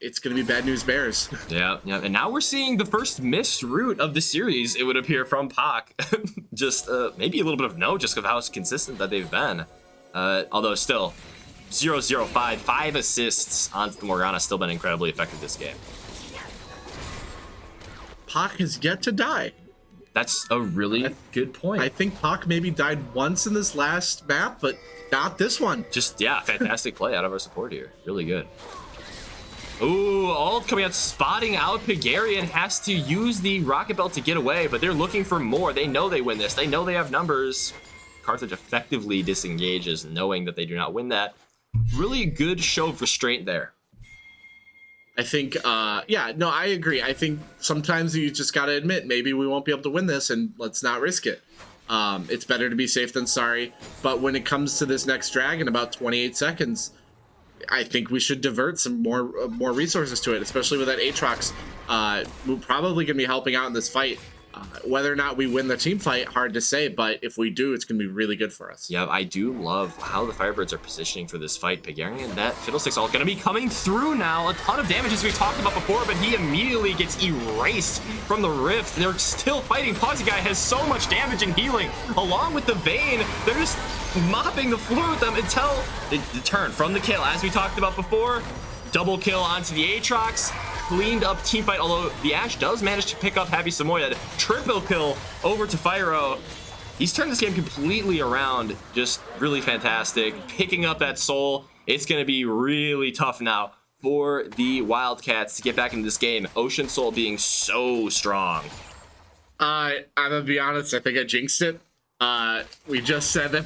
it's going to be bad news bears. Yeah. And now we're seeing the first missed route of the series, it would appear, from Pac. Just maybe a little bit of no, just because of how consistent that they've been. Although still, 0-0-5, 5 assists onto the Morgana, still been incredibly effective this game. Pac has yet to die. That's a really good point. I think Pac maybe died once in this last map, but not this one. Just, yeah, fantastic play out of our support here. Really good. Ooh, ult coming out, spotting out Pigarian, has to use the Rocket Belt to get away, but they're looking for more. They know they win this. They know they have numbers. Carthage effectively disengages, knowing that they do not win that. Really good show of restraint there. I think, I agree. I think sometimes you just got to admit, maybe we won't be able to win this and let's not risk it. It's better to be safe than sorry. But when it comes to this next drag in about 28 seconds, I think we should divert some more resources to it, especially with that Aatrox. We're probably going to be helping out in this fight. Whether or not we win the team fight, hard to say, but if we do, it's going to be really good for us. Yeah, I do love how the Firebirds are positioning for this fight. Pigarian, that Fiddlesticks ult going to be coming through now. A ton of damage as we talked about before, but he immediately gets erased from the rift. They're still fighting. Pawsey Guy has so much damage and healing. Along with the Vayne, they're just mopping the floor with them until the turn from the kill. As we talked about before, double kill onto the Aatrox. Cleaned up team fight, although the Ash does manage to pick up Happy Samoyed. Triple kill over to Fyro. He's turned this game completely around. Just really fantastic. Picking up that soul. It's going to be really tough now for the Wildcats to get back into this game. Ocean Soul being so strong. I'm going to be honest, I think I jinxed it. We just said that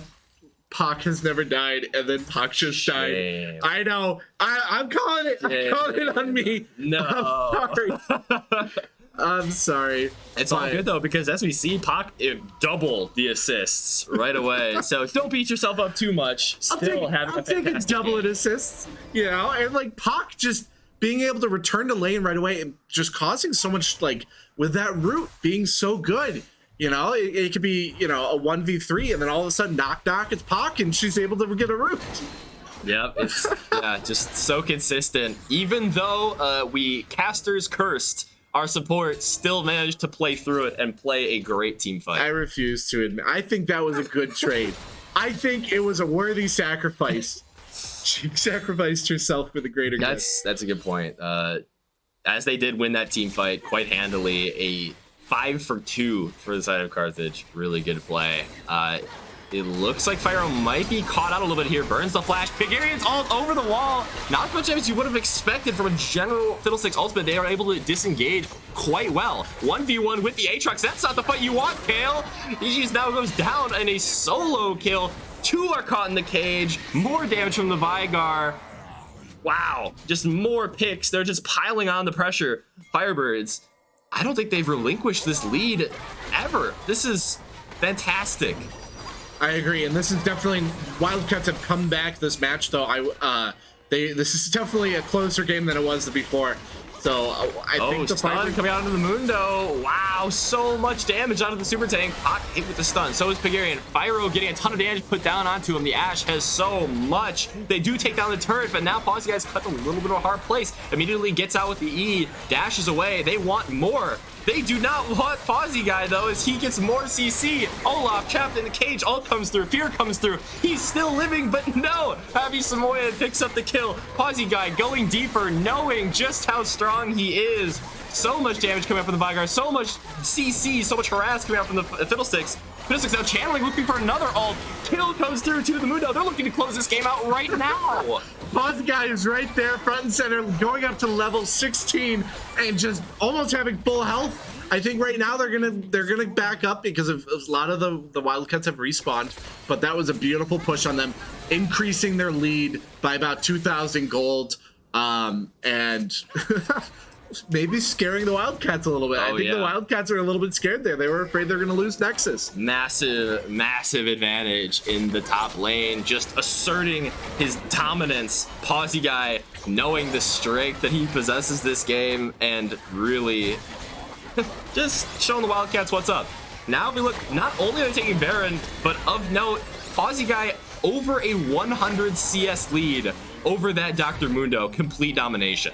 Pac has never died, and then Pac just died. I know. I'm calling it. I'm calling it on me. No. I'm sorry. I'm sorry. It's all good, though, because as we see, Pac doubled the assists right away. So don't beat yourself up too much. I'll take a double in assists, you know? And, like, Pac just being able to return to lane right away and just causing so much, like, with that route being so good. You know, it could be, you know, a 1v3, and then all of a sudden, knock, it's Pac, and she's able to get a root. Yep, it's just so consistent. Even though we casters cursed, our support still managed to play through it and play a great team fight. I refuse to admit. I think that was a good trade. I think it was a worthy sacrifice. She sacrificed herself for the greater good. That's a good point. As they did win that team fight quite handily, a 5 for 2 for the side of Carthage. Really good play. It looks like Fyro might be caught out a little bit here. Burns the flash. Pigarian's all over the wall. Not as much damage you would have expected from a general Fiddlesticks ultimate. They are able to disengage quite well. 1v1 with the Aatrox. That's not the fight you want, Kale. He just now goes down in a solo kill. 2 are caught in the cage. More damage from the Vigar. Wow. Just more picks. They're just piling on the pressure. Firebirds, I don't think they've relinquished this lead ever. This is fantastic. I agree, and this is definitely Wildcats have come back this match though. This is definitely a closer game than it was before. So I think the stun coming out into the Mundo. Wow, so much damage out of the super tank. Hot hit with the stun. So is Pigarian. Fyro getting a ton of damage put down onto him. The Ashe has so much. They do take down the turret, but now Pawsey Guy's cut a little bit of a hard place. Immediately gets out with the E, dashes away. They want more. They do not want Pawsey Guy though, as he gets more CC. Olaf trapped in the cage. Ult comes through. Fear comes through. He's still living, but no. Happy Samoyed picks up the kill. Pawsey Guy going deeper, knowing just how strong he is. So much damage coming up from the Vigar. So much CC, so much harass coming out from the Fiddlesticks. Fiddlesticks now channeling, looking for another ult. Kill comes through to the Mundo. They're looking to close this game out right now. Pawsey Guy is right there, front and center, going up to level 16 and just almost having full health. I think right now they're gonna back up because of a lot of the Wildcats have respawned, but that was a beautiful push on them, increasing their lead by about 2,000 gold, and maybe scaring the Wildcats a little bit. I think the Wildcats are a little bit scared there. They were afraid they're gonna lose Nexus. Massive advantage in the top lane, just asserting his dominance. Pawsey Guy knowing the strength that he possesses this game and really just showing the Wildcats what's up. Now we look, not only are they taking Baron, but of note, Pawsey Guy over a 100 CS lead over that Dr. Mundo. Complete domination.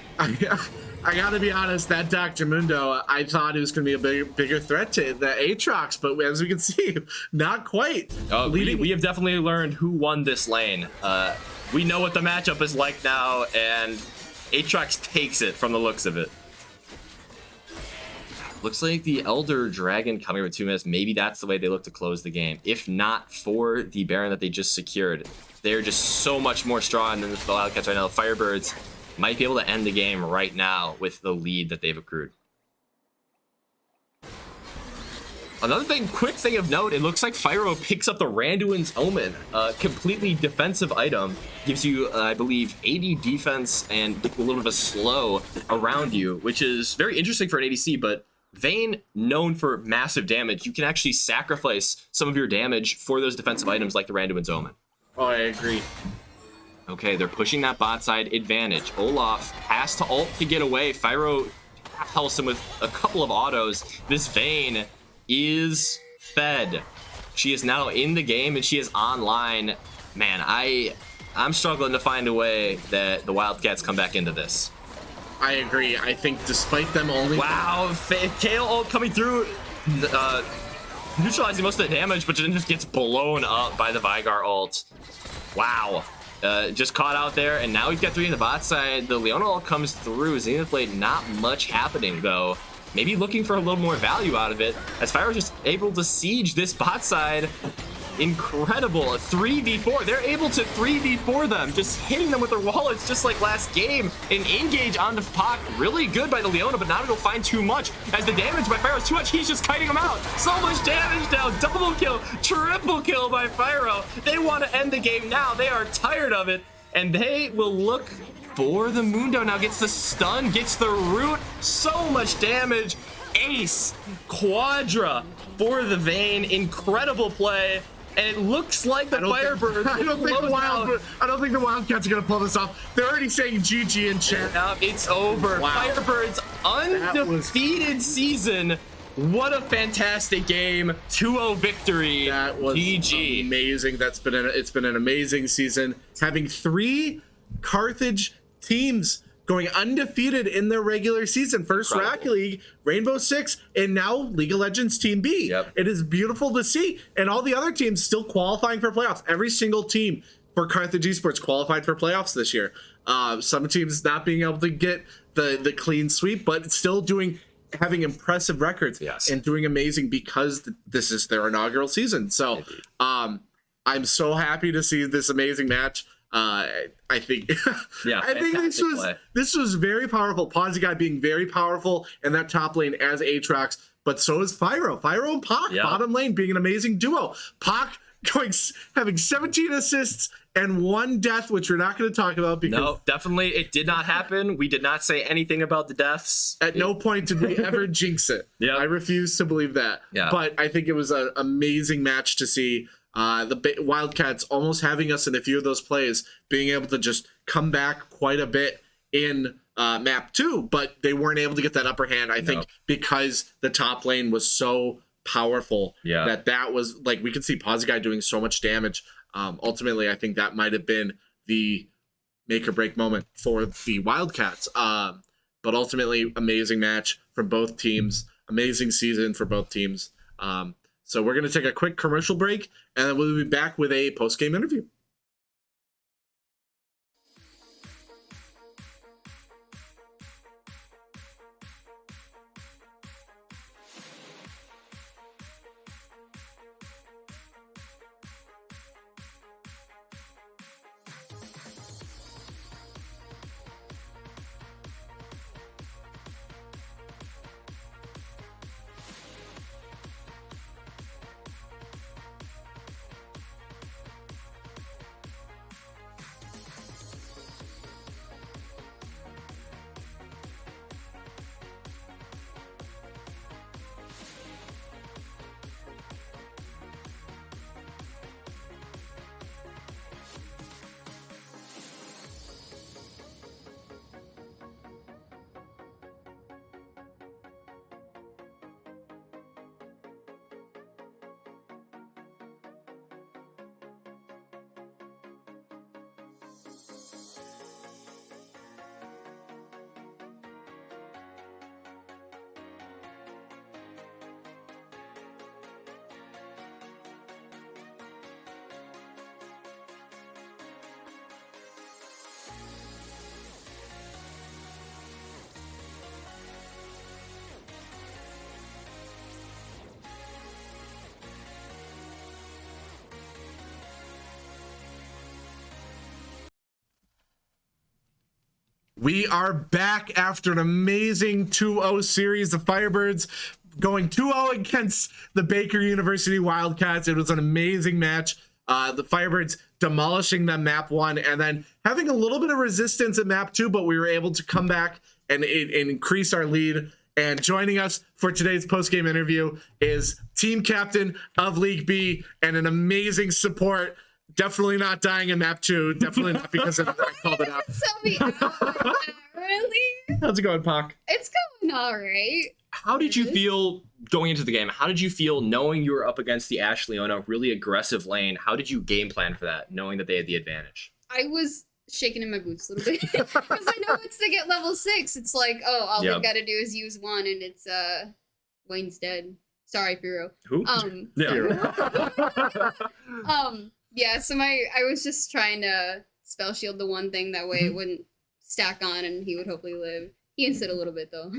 I gotta be honest, that Dr. Mundo, I thought it was gonna be a bigger threat to the Aatrox, but as we can see, not quite. We have definitely learned who won this lane. We know what the matchup is like now, and Aatrox takes it from the looks of it. Looks like the Elder Dragon coming with 2 minutes. Maybe that's the way they look to close the game. If not for the Baron that they just secured, they're just so much more strong than the Wildcats right now. The Firebirds might be able to end the game right now with the lead that they've accrued. Another quick thing of note, it looks like Fyro picks up the Randuin's Omen, a completely defensive item. Gives you, I believe, 80 defense and a little bit of a slow around you, which is very interesting for an ADC, but Vayne, known for massive damage, you can actually sacrifice some of your damage for those defensive items like the Randuin's Omen. Oh, I agree. Okay, they're pushing that bot side advantage. Olaf has to ult to get away. Fyro helps him with a couple of autos. This Vayne is fed. She is now in the game and she is online. Man, I'm struggling to find a way that the Wildcats come back into this. I agree. I think despite them only... Wow, Kale ult coming through, neutralizing most of the damage, but then just gets blown up by the Vigar ult. Wow. Just caught out there, and now we've got 3 in the bot side. The Leona ult comes through. Zenithblade, not much happening, though. Maybe looking for a little more value out of it, as Fyro's just able to siege this bot side. Incredible. 3v4. They're able to 3v4 them, just hitting them with their wallets just like last game. An engage onto Pac, really good by the Leona, but not able to find too much, as the damage by Fyro is too much. He's just kiting them out. So much damage now. Double kill, triple kill by Fyro. They want to end the game now. They are tired of it, and they will look for the Mundo. Now gets the stun, gets the root. So much damage. Ace, Quadra for the Vayne. Incredible play. And it looks like the Firebirds. I don't think the Wildcats are gonna pull this off. They're already saying GG in chat. It's over. Wow. Firebirds undefeated season. What a fantastic game. 2-0 victory. That was GG. Amazing. It's been an amazing season. Having 3 Carthage teams going undefeated in their regular season. First Rocket League, Rainbow Six, and now League of Legends Team B. Yep. It is beautiful to see. And all the other teams still qualifying for playoffs. Every single team for Carthage Esports qualified for playoffs this year. Some teams not being able to get the clean sweep, but still having impressive records and doing amazing because this is their inaugural season. So I'm so happy to see this amazing match. I think Yeah, I think this was very powerful. Pawsy Guy being very powerful in that top lane as Aatrox, but so is Pyro and Pac. Yeah. Bottom lane being an amazing duo. Pac having 17 assists and 1 death, which we're not going to talk about because No, definitely it did not happen. We did not say anything about the deaths. at no point did we ever jinx it. Yeah. I refuse to believe that. Yeah. But I think it was an amazing match to see. The Wildcats almost having us in a few of those plays, being able to just come back quite a bit in map 2, but they weren't able to get that upper hand. I think because the top lane was so powerful that was like, we could see Pawsy Guy doing so much damage. Ultimately, I think that might have been the make or break moment for the Wildcats. But ultimately, amazing match from both teams, amazing season for both teams. So we're going to take a quick commercial break, and then we'll be back with a post-game interview. We are back after an amazing 2-0 series. The Firebirds going 2-0 against the Baker University Wildcats. It was an amazing match. The Firebirds demolishing them map 1 and then having a little bit of resistance at map 2, but we were able to come back and increase our lead. And joining us for today's post-game interview is team captain of League B and an amazing support. Definitely not dying in map 2. Definitely not because of I called it out. Really? How's it going, Pac? It's going all right. How did you feel going into the game? How did you feel knowing you were up against the Ash Leona, really aggressive lane? How did you game plan for that, knowing that they had the advantage? I was shaking in my boots a little bit because I know once they get level 6, it's like, oh, all they gotta do is use 1 and it's Wayne's dead. Sorry, Firo. Who? Yeah, so I was just trying to spell shield the one thing, that way it wouldn't stack on and he would hopefully live. He instead a little bit though.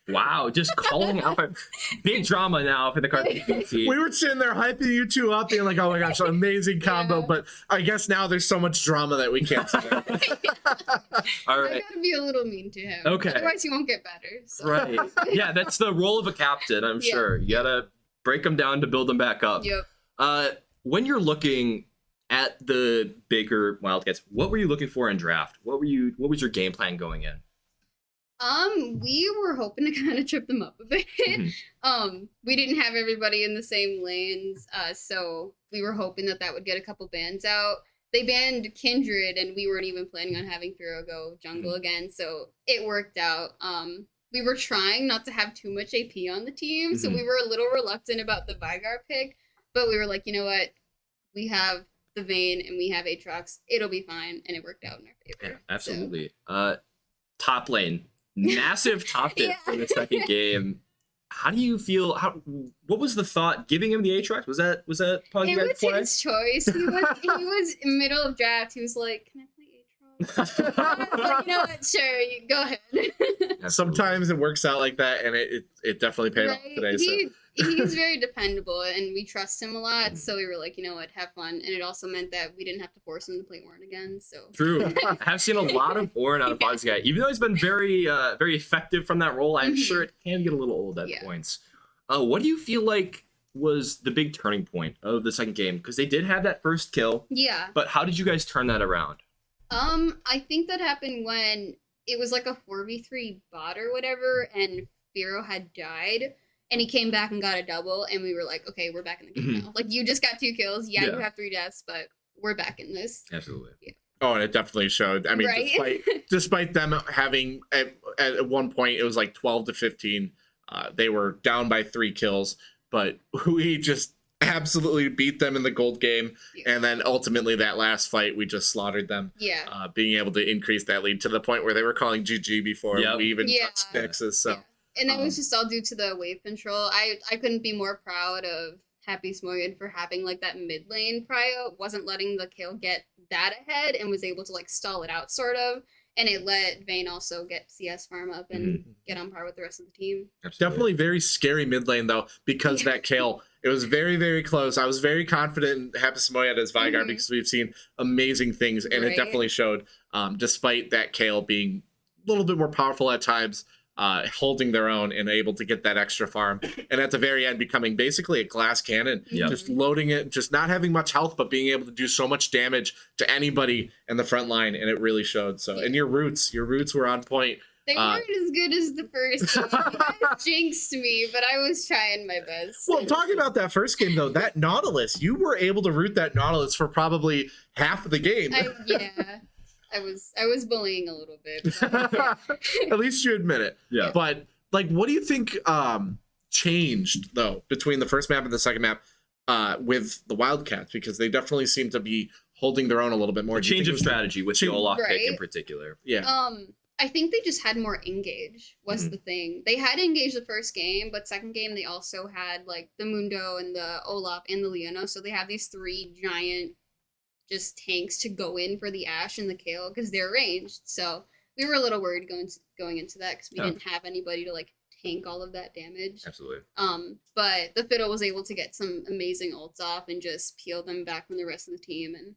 Wow, just calling out big drama now for the Carthage team. We were sitting there hyping you two up, being like, "Oh my gosh, amazing combo!" But I guess now there's so much drama that we can't say. All right, I gotta be a little mean to him. Okay. Otherwise, he won't get better. So. Right? Yeah, that's the role of a captain. I'm sure you gotta break them down to build them back up. Yep. When you're looking at the Baker Wildcats, what were you looking for in draft? What was your game plan going in? We were hoping to kind of trip them up a bit. We didn't have everybody in the same lanes, so we were hoping that would get a couple bans out. They banned Kindred, and we weren't even planning on having Firo go jungle again, so it worked out. We were trying not to have too much AP on the team, so we were a little reluctant about the Vygar pick, but we were like, you know what? We have the Vayne, and we have Aatrox. It'll be fine, and it worked out in our favor. Yeah, absolutely. So. Top lane. Massive top tip for the second game. How do you feel? What was the thought giving him the Aatrox? Was that Puggy It was his choice. He was in middle of draft. He was like, "Can I play But you know what? Sure, go ahead. Sometimes it works out like that, and it definitely paid off today. He's very dependable, and we trust him a lot. So we were like, you know what, have fun. And it also meant that we didn't have to force him to play Warren again. So True. I have seen a lot of Warren out of Fox guy. Even though he's been very effective from that role, I'm sure it can get a little old at points. What do you feel like was the big turning point of the second game? Because they did have that first kill. Yeah. But how did you guys turn that around? I think that happened when it was like a 4v3 bot or whatever, and Firo had died. And he came back and got a double, and we were like, okay, we're back in the game now. Like, you just got 2 kills. Yeah, you have 3 deaths, but we're back in this. Absolutely. Yeah. Oh, and it definitely showed. I mean, despite them having, at one point, it was like 12 to 15. They were down by 3 kills, but we just absolutely beat them in the gold game. Yeah. And then ultimately that last fight, we just slaughtered them. Yeah. Being able to increase that lead to the point where they were calling GG before we even touched Nexus. So. Yeah. And that was just all due to the wave control. I couldn't be more proud of Happy Smoyan for having like that mid lane prio, wasn't letting the kill get that ahead, and was able to like stall it out sort of. And it let Vayne also get CS farm up and get on par with the rest of the team. Absolutely. Definitely very scary mid lane though, because that kill, it was very, very close. I was very confident in Happy Smoyan as Vygar because we've seen amazing things, and it definitely showed, despite that Kale being a little bit more powerful at times. Holding their own and able to get that extra farm, and at the very end becoming basically a glass cannon, just loading it, just not having much health, but being able to do so much damage to anybody in the front line, and it really showed. So, and your roots were on point. They weren't as good as the first game. You guys jinxed me, but I was trying my best. Well, talking about that first game though, that Nautilus, you were able to root that Nautilus for probably half of the game. I was bullying a little bit. At least you admit it. Yeah. But like, what do you think changed though between the first map and the second map with the Wildcats? Because they definitely seem to be holding their own a little bit more. A change of strategy with the Olaf pick in particular. Yeah. I think they just had more engage was the thing. They had engage the first game, but second game they also had like the Mundo and the Olaf and the Leona. So they have these 3 giant just tanks to go in for the Ashe and the Kale because they're ranged. So we were a little worried going into that because we didn't have anybody to like tank all of that damage. Absolutely. But the Fiddle was able to get some amazing ults off and just peel them back from the rest of the team, and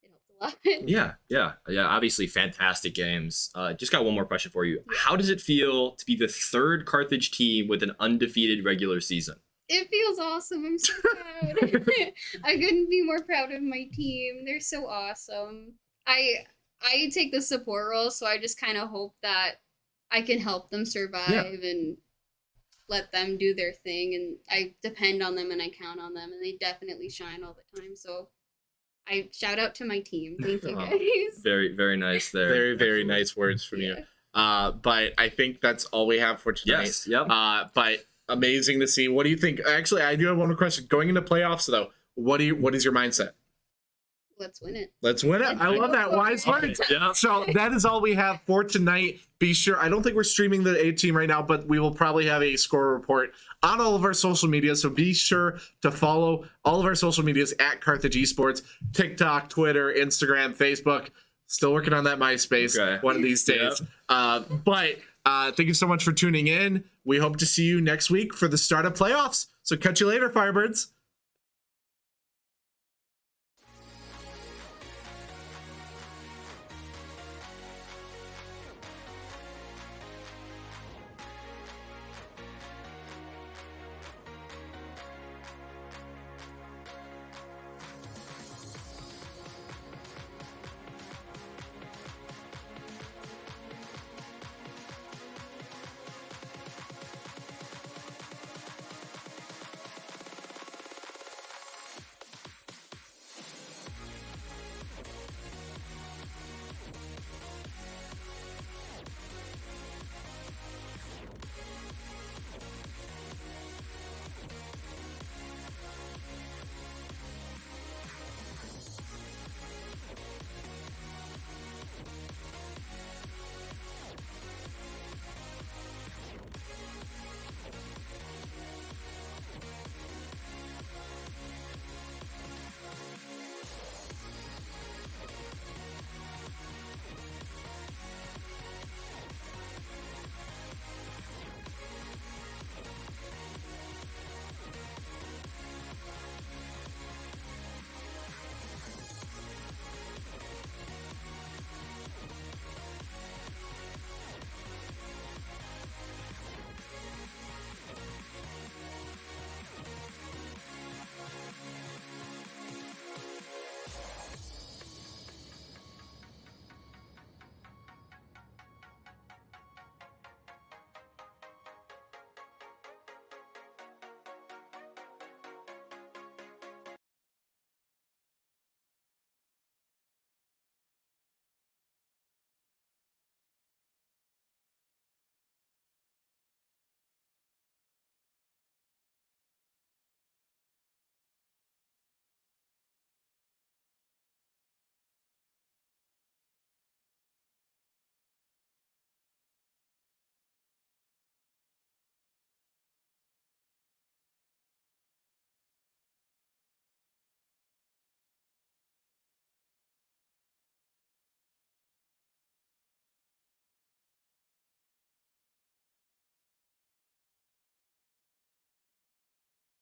it helped a lot. Yeah. Obviously, fantastic games. Just got one more question for you. How does it feel to be the 3rd Carthage team with an undefeated regular season? It feels awesome. I'm so proud. I couldn't be more proud of my team. They're so awesome. I take the support role, so I just kind of hope that I can help them survive and let them do their thing. And I depend on them and I count on them, and they definitely shine all the time. So I shout out to my team. Thank you guys. Very, very nice there. Very, very nice words from you. But I think that's all we have for tonight. Yes. Yep. But amazing to see. What do you think? Actually, I do have one more question. Going into playoffs, though, what is your mindset? Let's win it. Let's win it. I love that. Wise words. Yeah. So that is all we have for tonight. Be sure, I don't think we're streaming the A team right now, but we will probably have a score report on all of our social media. So be sure to follow all of our social medias at Carthage Esports, TikTok, Twitter, Instagram, Facebook. Still working on that MySpace one of these days. But thank you so much for tuning in. We hope to see you next week for the start of playoffs. So catch you later, Firebirds.